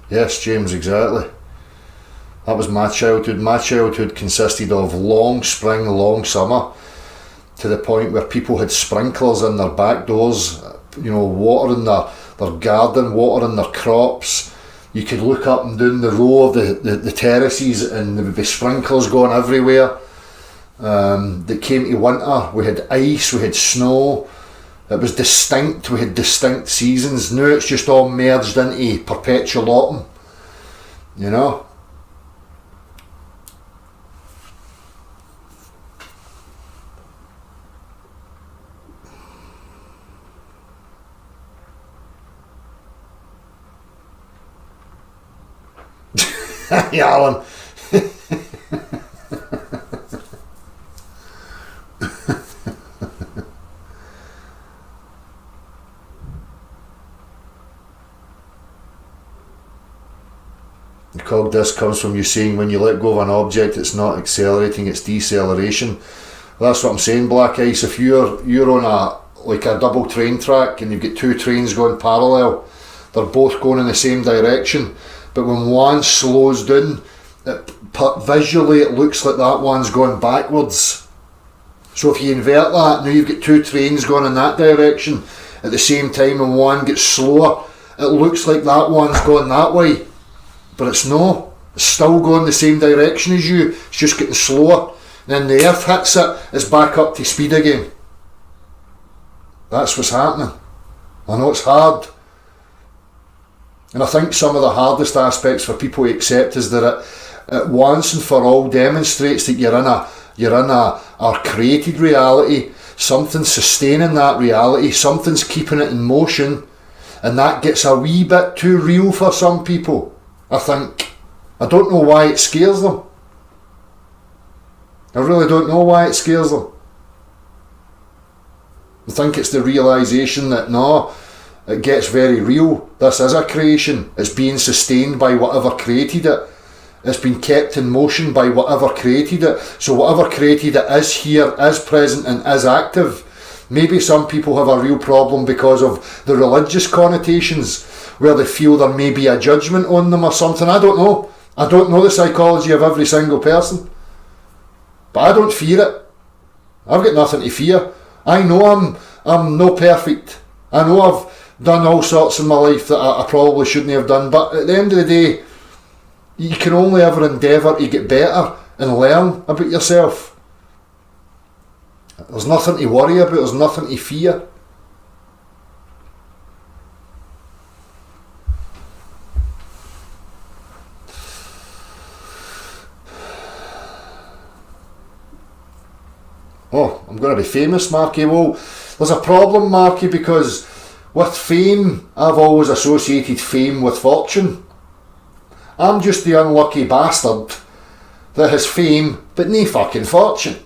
Yes, James, exactly. That was my childhood. My childhood consisted of long spring, long summer, to the point where people had sprinklers in their back doors, you know, watering their garden, watering their crops. You could look up and down the row of the terraces and there would be sprinklers going everywhere. That came to winter, we had ice, we had snow. It was distinct, we had distinct seasons. Now it's just all merged into perpetual autumn, you know. Yeah, Alan. The cog disc comes from you saying when you let go of an object it's not accelerating, it's deceleration. That's what I'm saying, Black Ice. If you're on a double train track and you've got two trains going parallel, they're both going in the same direction, but when one slows down, visually it looks like that one's going backwards. So if you invert that, now you've got two trains going in that direction at the same time, and one gets slower, it looks like that one's going that way, but it's no, it's still going the same direction as you, it's just getting slower. And then the earth hits it, it's back up to speed again. That's what's happening. I know it's hard, and I think some of the hardest aspects for people to accept is that it once and for all demonstrates that you're in a created reality. Something's sustaining that reality, something's keeping it in motion, and that gets a wee bit too real for some people, I think. I don't know why it scares them. I really don't know why it scares them. I think it's the realisation that no, it gets very real. This is a creation. It's being sustained by whatever created it. It's been kept in motion by whatever created it. So whatever created it is here, is present and is active. Maybe some people have a real problem because of the religious connotations, where they feel there may be a judgment on them or something. I don't know. I don't know the psychology of every single person. But I don't fear it. I've got nothing to fear. I know I'm no perfect. I know I've done all sorts in my life that I probably shouldn't have done, but at the end of the day, you can only ever endeavour to get better and learn about yourself. There's nothing to worry about, there's nothing to fear. Oh, I'm going to be famous, Marky. Well, there's a problem, Marky, because with fame, I've always associated fame with fortune. I'm just the unlucky bastard that has fame but no fucking fortune.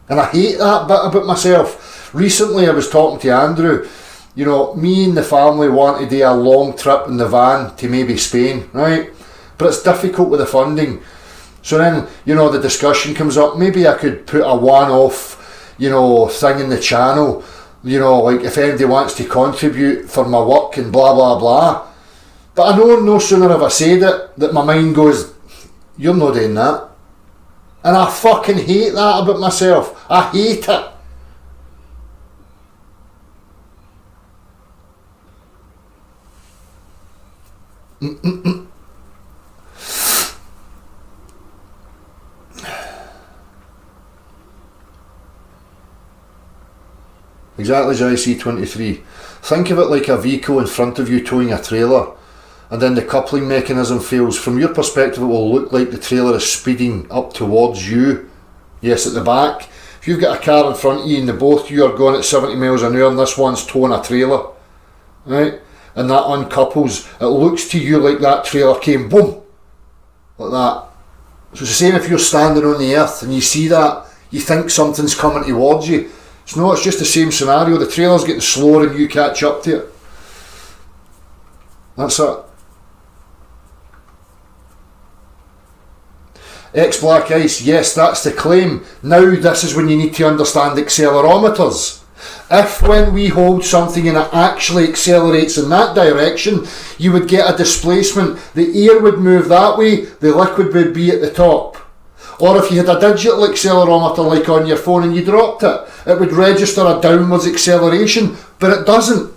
And I hate that bit about myself. Recently I was talking to Andrew. You know, me and the family want to do a long trip in the van to maybe Spain, right? But it's difficult with the funding. So then, you know, the discussion comes up, maybe I could put a one-off, you know, thing in the channel, you know, like if anybody wants to contribute for my work and blah blah blah. But I know no sooner have I said it that my mind goes, you're not doing that. And I fucking hate that about myself. I hate it. Exactly, JC23. Think of it like a vehicle in front of you towing a trailer, and then the coupling mechanism fails. From your perspective, it will look like the trailer is speeding up towards you. Yes, at the back. If you've got a car in front of you and the both of you are going at 70 miles an hour and this one's towing a trailer, right, and that uncouples, it looks to you like that trailer came boom, like that. So it's the same if you're standing on the earth and you see that, you think something's coming towards you. No, it's just the same scenario. The trailer's getting slower and you catch up to it. That's it. X-Black Ice, yes, that's the claim. Now this is when you need to understand accelerometers. If when we hold something and it actually accelerates in that direction, you would get a displacement, the air would move that way, the liquid would be at the top. Or if you had a digital accelerometer like on your phone and you dropped it, it would register a downwards acceleration, but it doesn't.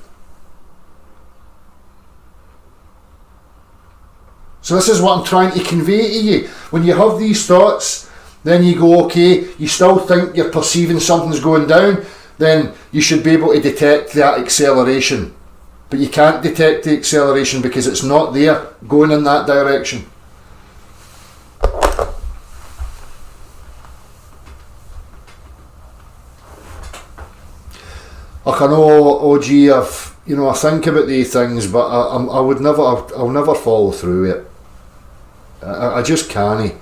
So this is what I'm trying to convey to you. When you have these thoughts, then you go, okay, you still think you're perceiving something's going down, then you should be able to detect that acceleration. But you can't detect the acceleration because it's not there going in that direction. Like I know, oh gee, I think about these things, but I'll never follow through it. I just can't.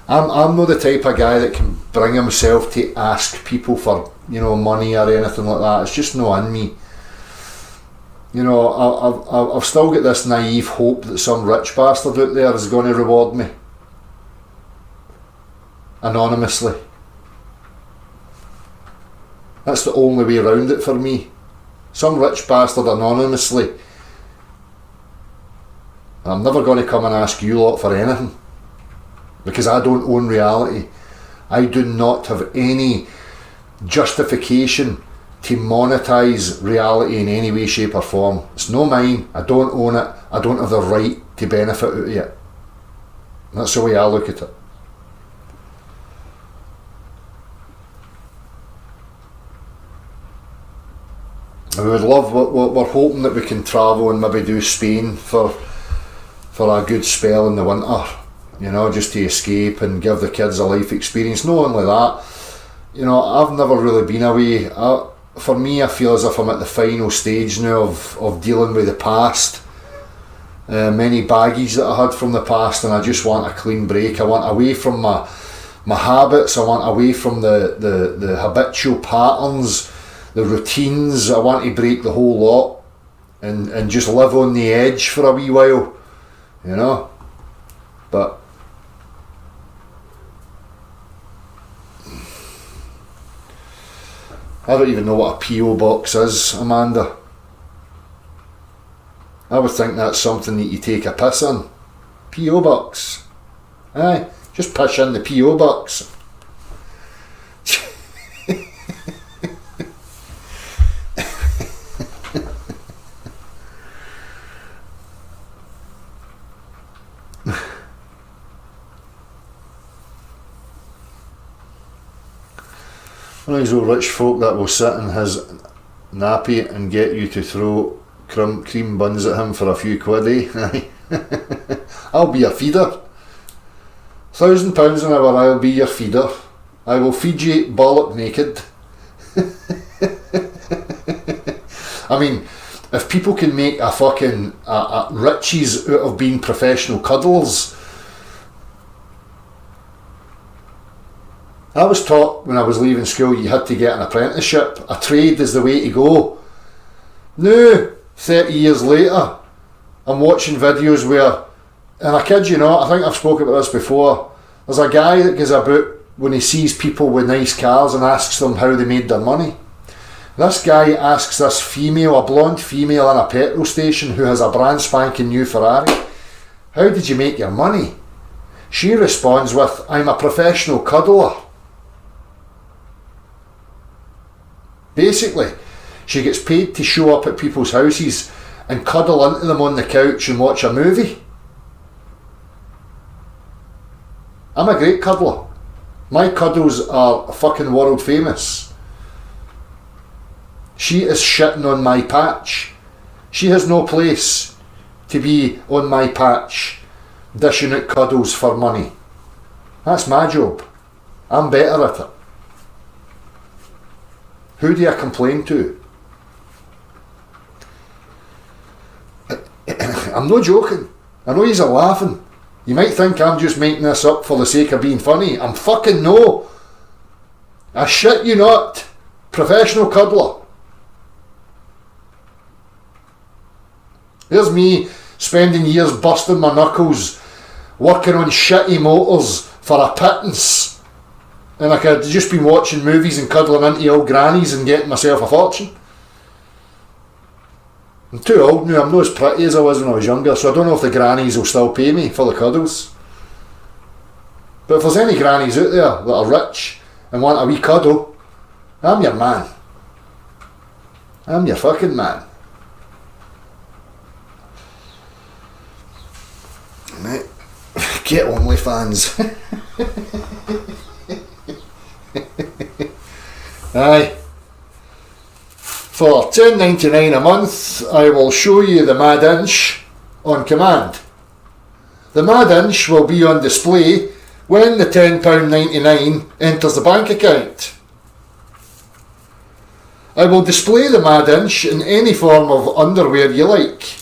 I'm not the type of guy that can bring himself to ask people for, money or anything like that. It's just not in me. I've still got this naive hope that some rich bastard out there is going to reward me. Anonymously. That's the only way around it for me. Some rich bastard anonymously. I'm never going to come and ask you lot for anything. Because I don't own reality. I do not have any justification to monetize reality in any way, shape or form. It's no mine. I don't own it. I don't have the right to benefit out of it. That's the way I look at it. We would love, we're hoping that we can travel and maybe do Spain for a good spell in the winter, just to escape and give the kids a life experience. Not only that, I've never really been away. For me, I feel as if I'm at the final stage now of dealing with the past. Many baggage that I had from the past, and I just want a clean break. I want away from my habits. I want away from the habitual patterns, the routines. I want to break the whole lot and just live on the edge for a wee while, but I don't even know what a P.O. box is, Amanda. I would think that's something that you take a piss in. P.O. box. Aye, just piss in the P.O. box. One of these old rich folk that will sit in his nappy and get you to throw cream buns at him for a few quid, eh? I'll be your feeder. £1,000 an hour, I'll be your feeder. I will feed you bollock naked. I mean, if people can make a fucking riches out of being professional cuddlers. I was taught when I was leaving school you had to get an apprenticeship. A trade is the way to go. Now, 30 years later, I'm watching videos where, and I kid you not, I think I've spoken about this before, there's a guy that goes about when he sees people with nice cars and asks them how they made their money. This guy asks this female, a blonde female in a petrol station who has a brand spanking new Ferrari, how did you make your money? She responds with, I'm a professional cuddler. Basically, she gets paid to show up at people's houses and cuddle into them on the couch and watch a movie. I'm a great cuddler. My cuddles are fucking world famous. She is shitting on my patch. She has no place to be on my patch dishing out cuddles for money. That's my job. I'm better at it. Who do I complain to? I'm not joking. I know you're laughing. You might think I'm just making this up for the sake of being funny. I'm fucking no. I shit you not. Professional cuddler. There's me spending years busting my knuckles, working on shitty motors for a pittance. And I could have just been watching movies and cuddling into old grannies and getting myself a fortune. I'm too old now, I'm not as pretty as I was when I was younger, so I don't know if the grannies will still pay me for the cuddles. But if there's any grannies out there that are rich and want a wee cuddle, I'm your man. I'm your fucking man. Right. Get OnlyFans. Aye. For $10.99 a month, I will show you the Mad Inch on command. The Mad Inch will be on display when the £10.99 enters the bank account. I will display the Mad Inch in any form of underwear you like.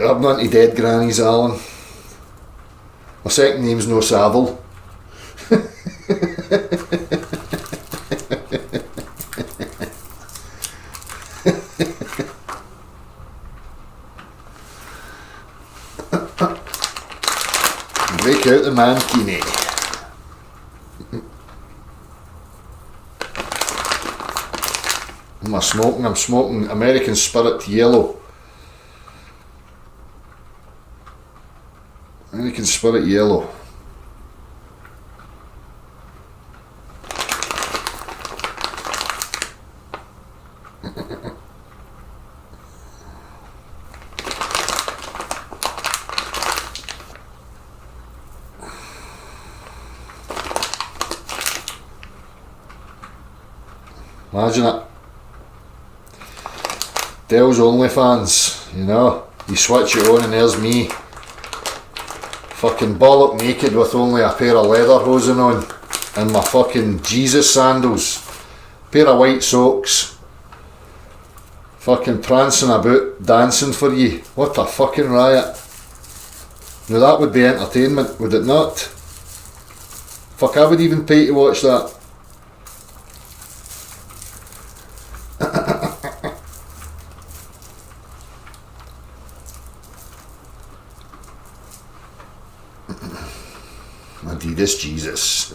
I'm not into dead grannies, Alan. My second name's no Savile. Break out the mankini. Am I smoking? I'm smoking American Spirit Yellow. American Spirit Yellow. Imagine it. Dell's OnlyFans, you know. You switch it on and there's me. Fucking bollock naked with only a pair of leather hosen on. And my fucking Jesus sandals. Pair of white socks. Fucking prancing about, dancing for you. What a fucking riot. Now that would be entertainment, would it not? Fuck, I would even pay to watch that. Adidas Jesus.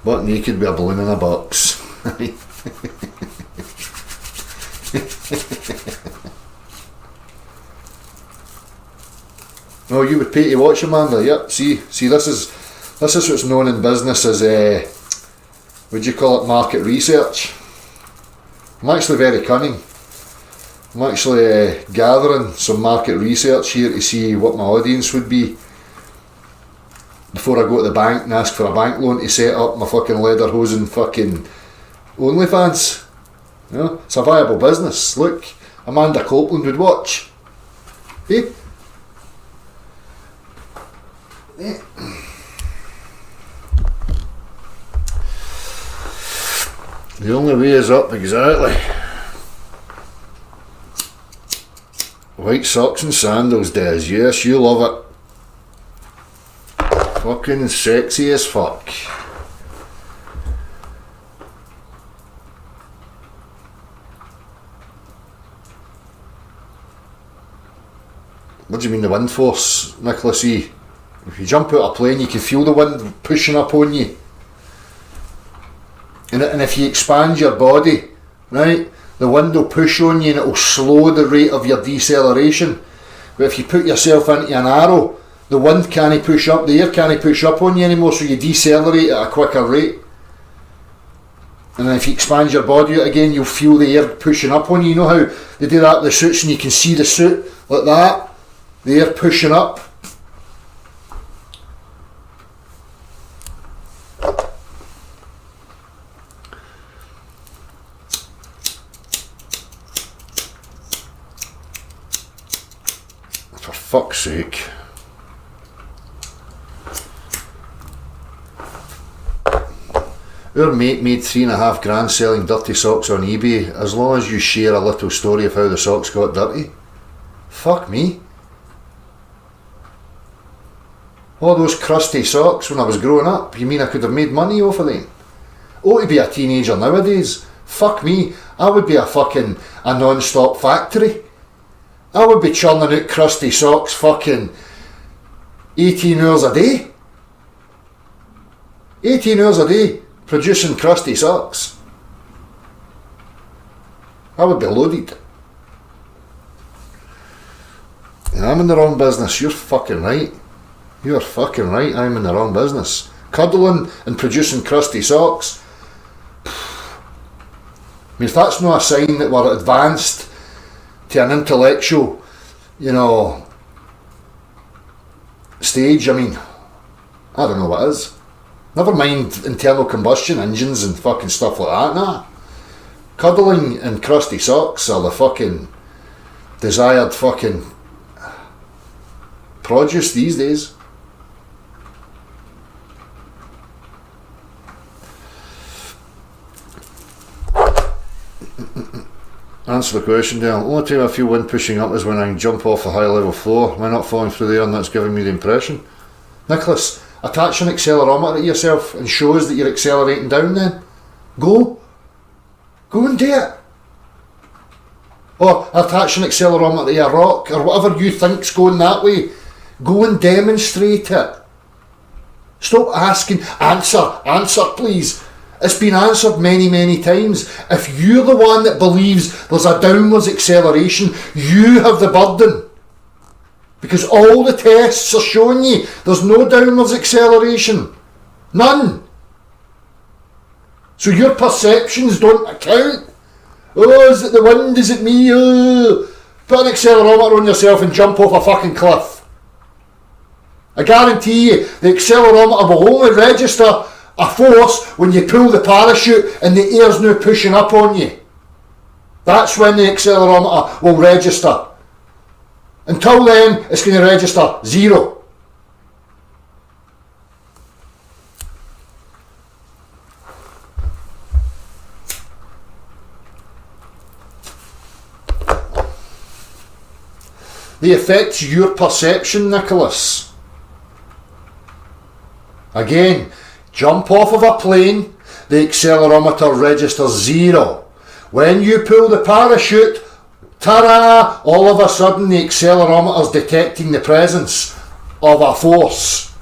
Butt naked with a balloon in a box. Oh, you would pay to watch, Amanda? Yep. See, this is what's known in business as would you call it, market research. I'm actually very cunning. I'm actually gathering some market research here to see what my audience would be before I go to the bank and ask for a bank loan to set up my fucking leather hosen fucking OnlyFans. You know, it's a viable business. Look, Amanda Copeland would watch. Eh? Eh. The only way is up, exactly. White socks and sandals, Des. Yes, you love it. Fucking sexy as fuck. What do you mean the wind force, Nicholas E? If you jump out a plane you can feel the wind pushing up on you. And if you expand your body, right, the wind will push on you and it will slow the rate of your deceleration. But if you put yourself into an arrow, the wind can't push up, the air can't push up on you anymore, so you decelerate at a quicker rate. And then if you expand your body out again, you'll feel the air pushing up on you. You know how they do that with the suits and you can see the suit like that? The air pushing up. For fuck's sake. Our mate made 3.5 grand selling dirty socks on eBay as long as you share a little story of how the socks got dirty. Fuck me. All those crusty socks when I was growing up, you mean I could have made money off of them? Oh, to be a teenager nowadays, fuck me, I would be a non-stop factory. I would be churning out crusty socks fucking 18 hours a day. 18 hours a day. Producing crusty socks. I would be loaded. And I'm in the wrong business. You're fucking right. You're fucking right. I'm in the wrong business. Cuddling and producing crusty socks. I mean, if that's not a sign that we're advanced to an intellectual, stage, I mean, I don't know what is. Never mind internal combustion engines and fucking stuff like that, nah. Cuddling and crusty socks are the fucking desired fucking produce these days. Answer the question, Dale. Only time I feel wind pushing up is when I jump off a high level floor. Am I not falling through the air and that's giving me the impression? Nicholas, attach an accelerometer to yourself and shows that you're accelerating down then. Go and do it. Or attach an accelerometer to a rock or whatever you think's going that way. Go and demonstrate it. Stop asking, answer please. It's been answered many, many times. If you're the one that believes there's a downwards acceleration, you have the burden. Because all the tests are showing you there's no downwards acceleration. None. So your perceptions don't account. Oh, is it the wind? Is it me? Oh. Put an accelerometer on yourself and jump off a fucking cliff. I guarantee you the accelerometer will only register a force when you pull the parachute and the air's now pushing up on you. That's when the accelerometer will register. Until then, it's going to register 0. The affects your perception, Nicholas. Again, jump off of a plane, the accelerometer registers 0. When you pull the parachute, ta-da! All of a sudden the accelerometer's detecting the presence of a force.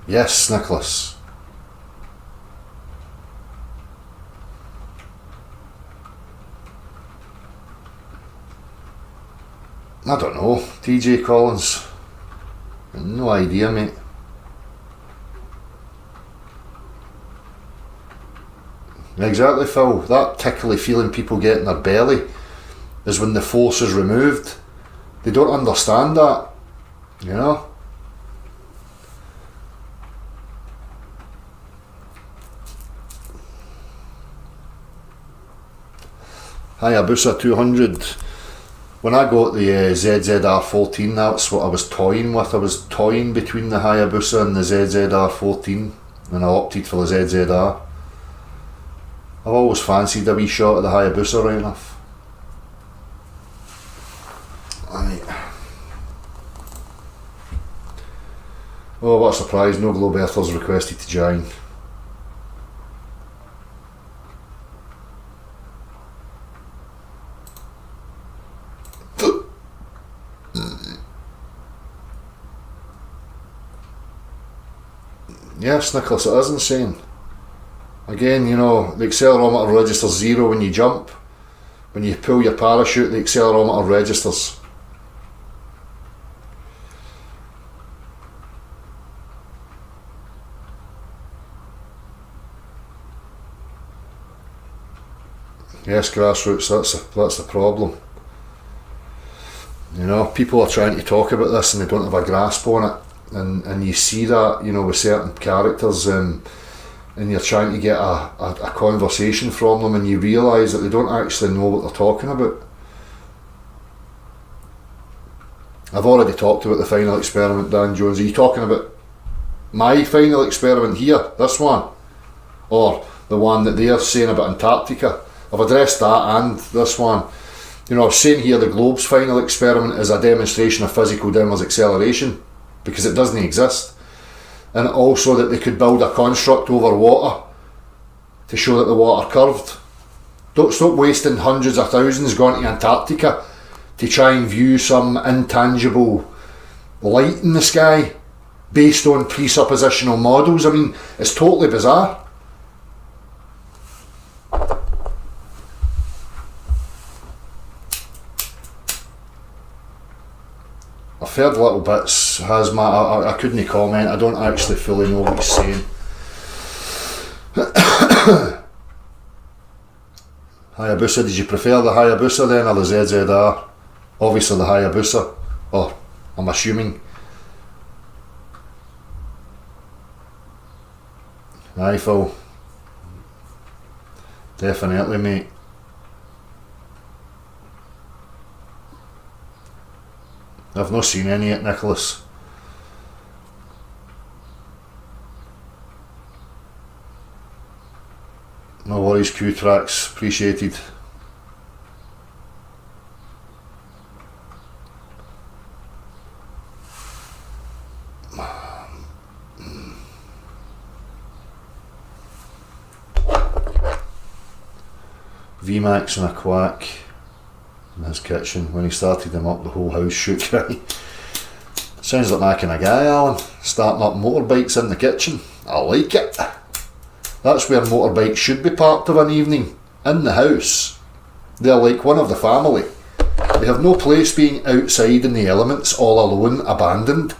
Yes, Nicholas. I don't know, TJ Collins. No idea, mate. Exactly, Phil. That tickly feeling people get in their belly is when the force is removed. They don't understand that, you know? Hayabusa 200. When I got the ZZR14, that's what I was toying with. I was toying between the Hayabusa and the ZZR14 and I opted for the ZZR. I've always fancied a wee shot at the Hayabusa, right enough. Oh, what a surprise, no Globe Earthers requested to join. Yes, Nicholas, it is insane. Again, you know, the accelerometer registers 0 when you jump. When you pull your parachute, the accelerometer registers. Yes, grassroots, that's the problem. You know, people are trying to talk about this and they don't have a grasp on it. and you see that, you know, with certain characters, and you're trying to get a conversation from them, and you realise that they don't actually know what they're talking about. I've already talked about the final experiment, Dan Jones. Are you talking about my final experiment here, this one, or the one that they're saying about Antarctica? I've addressed that and this one. You know, I was saying here the globe's final experiment is a demonstration of physical downwards acceleration, because it doesn't exist, and also that they could build a construct over water to show that the water curved. Don't stop wasting hundreds of thousands going to Antarctica to try and view some intangible light in the sky based on presuppositional models. I mean, it's totally bizarre. I've heard little bits, Hazmat. I couldn't comment. I don't actually fully know what he's saying. Hayabusa, did you prefer the Hayabusa then, or the ZZR? Obviously the Hayabusa, or I'm assuming. Aye, Phil. Definitely, mate. I've not seen any yet, Nicholas. No worries, Q-Tracks, appreciated. VMAX and a quack in his kitchen. When he started them up, the whole house shook. Right? Sounds like my kind of guy, Alan. Starting up motorbikes in the kitchen. I like it. That's where motorbikes should be parked of an evening. In the house. They're like one of the family. They have no place being outside in the elements, all alone, abandoned.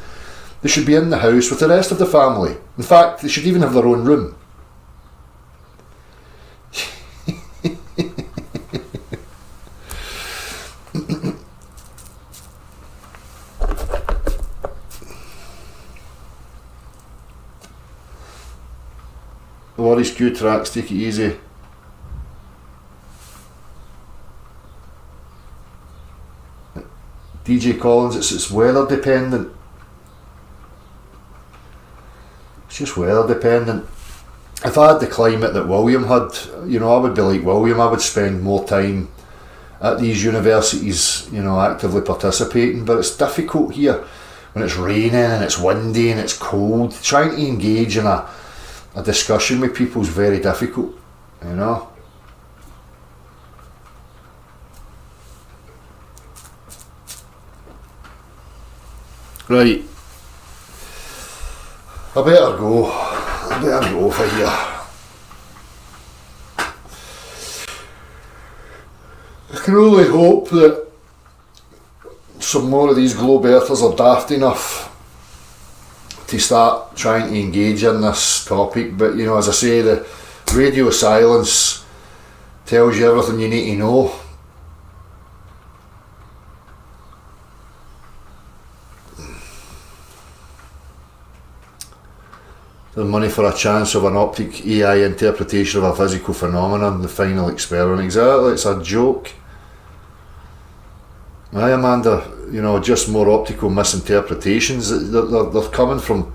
They should be in the house with the rest of the family. In fact, they should even have their own room. No worries, Q-Tracks, take it easy. DJ Collins, it's weather dependent. It's just weather dependent. If I had the climate that William had, you know, I would be like William. I would spend more time at these universities, you know, actively participating, but it's difficult here when it's raining and it's windy and it's cold. Trying to engage in a discussion with people is very difficult, you know. Right, I better go for here. I can only hope that some more of these globe earthers are daft enough to start trying to engage in this topic, but you know, as I say, the radio silence tells you everything you need to know. The money for a chance of an optic AI interpretation of a physical phenomenon, the final experiment. Exactly, it's a joke. Aye, Amanda, you know, just more optical misinterpretations. They're coming from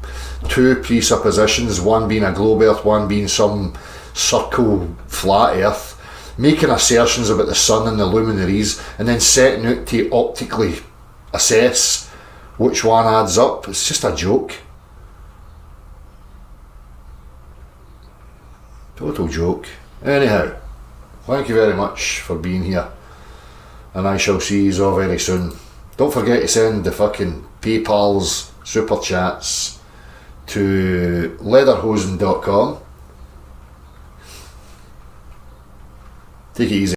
two presuppositions, one being a globe earth, one being some circle flat earth, making assertions about the sun and the luminaries, and then setting out to optically assess which one adds up. It's just a joke. Total joke. Anyhow, thank you very much for being here, and I shall see you all very soon. Don't forget to send the fucking PayPal's super chats to lederhosen.com. Take it easy.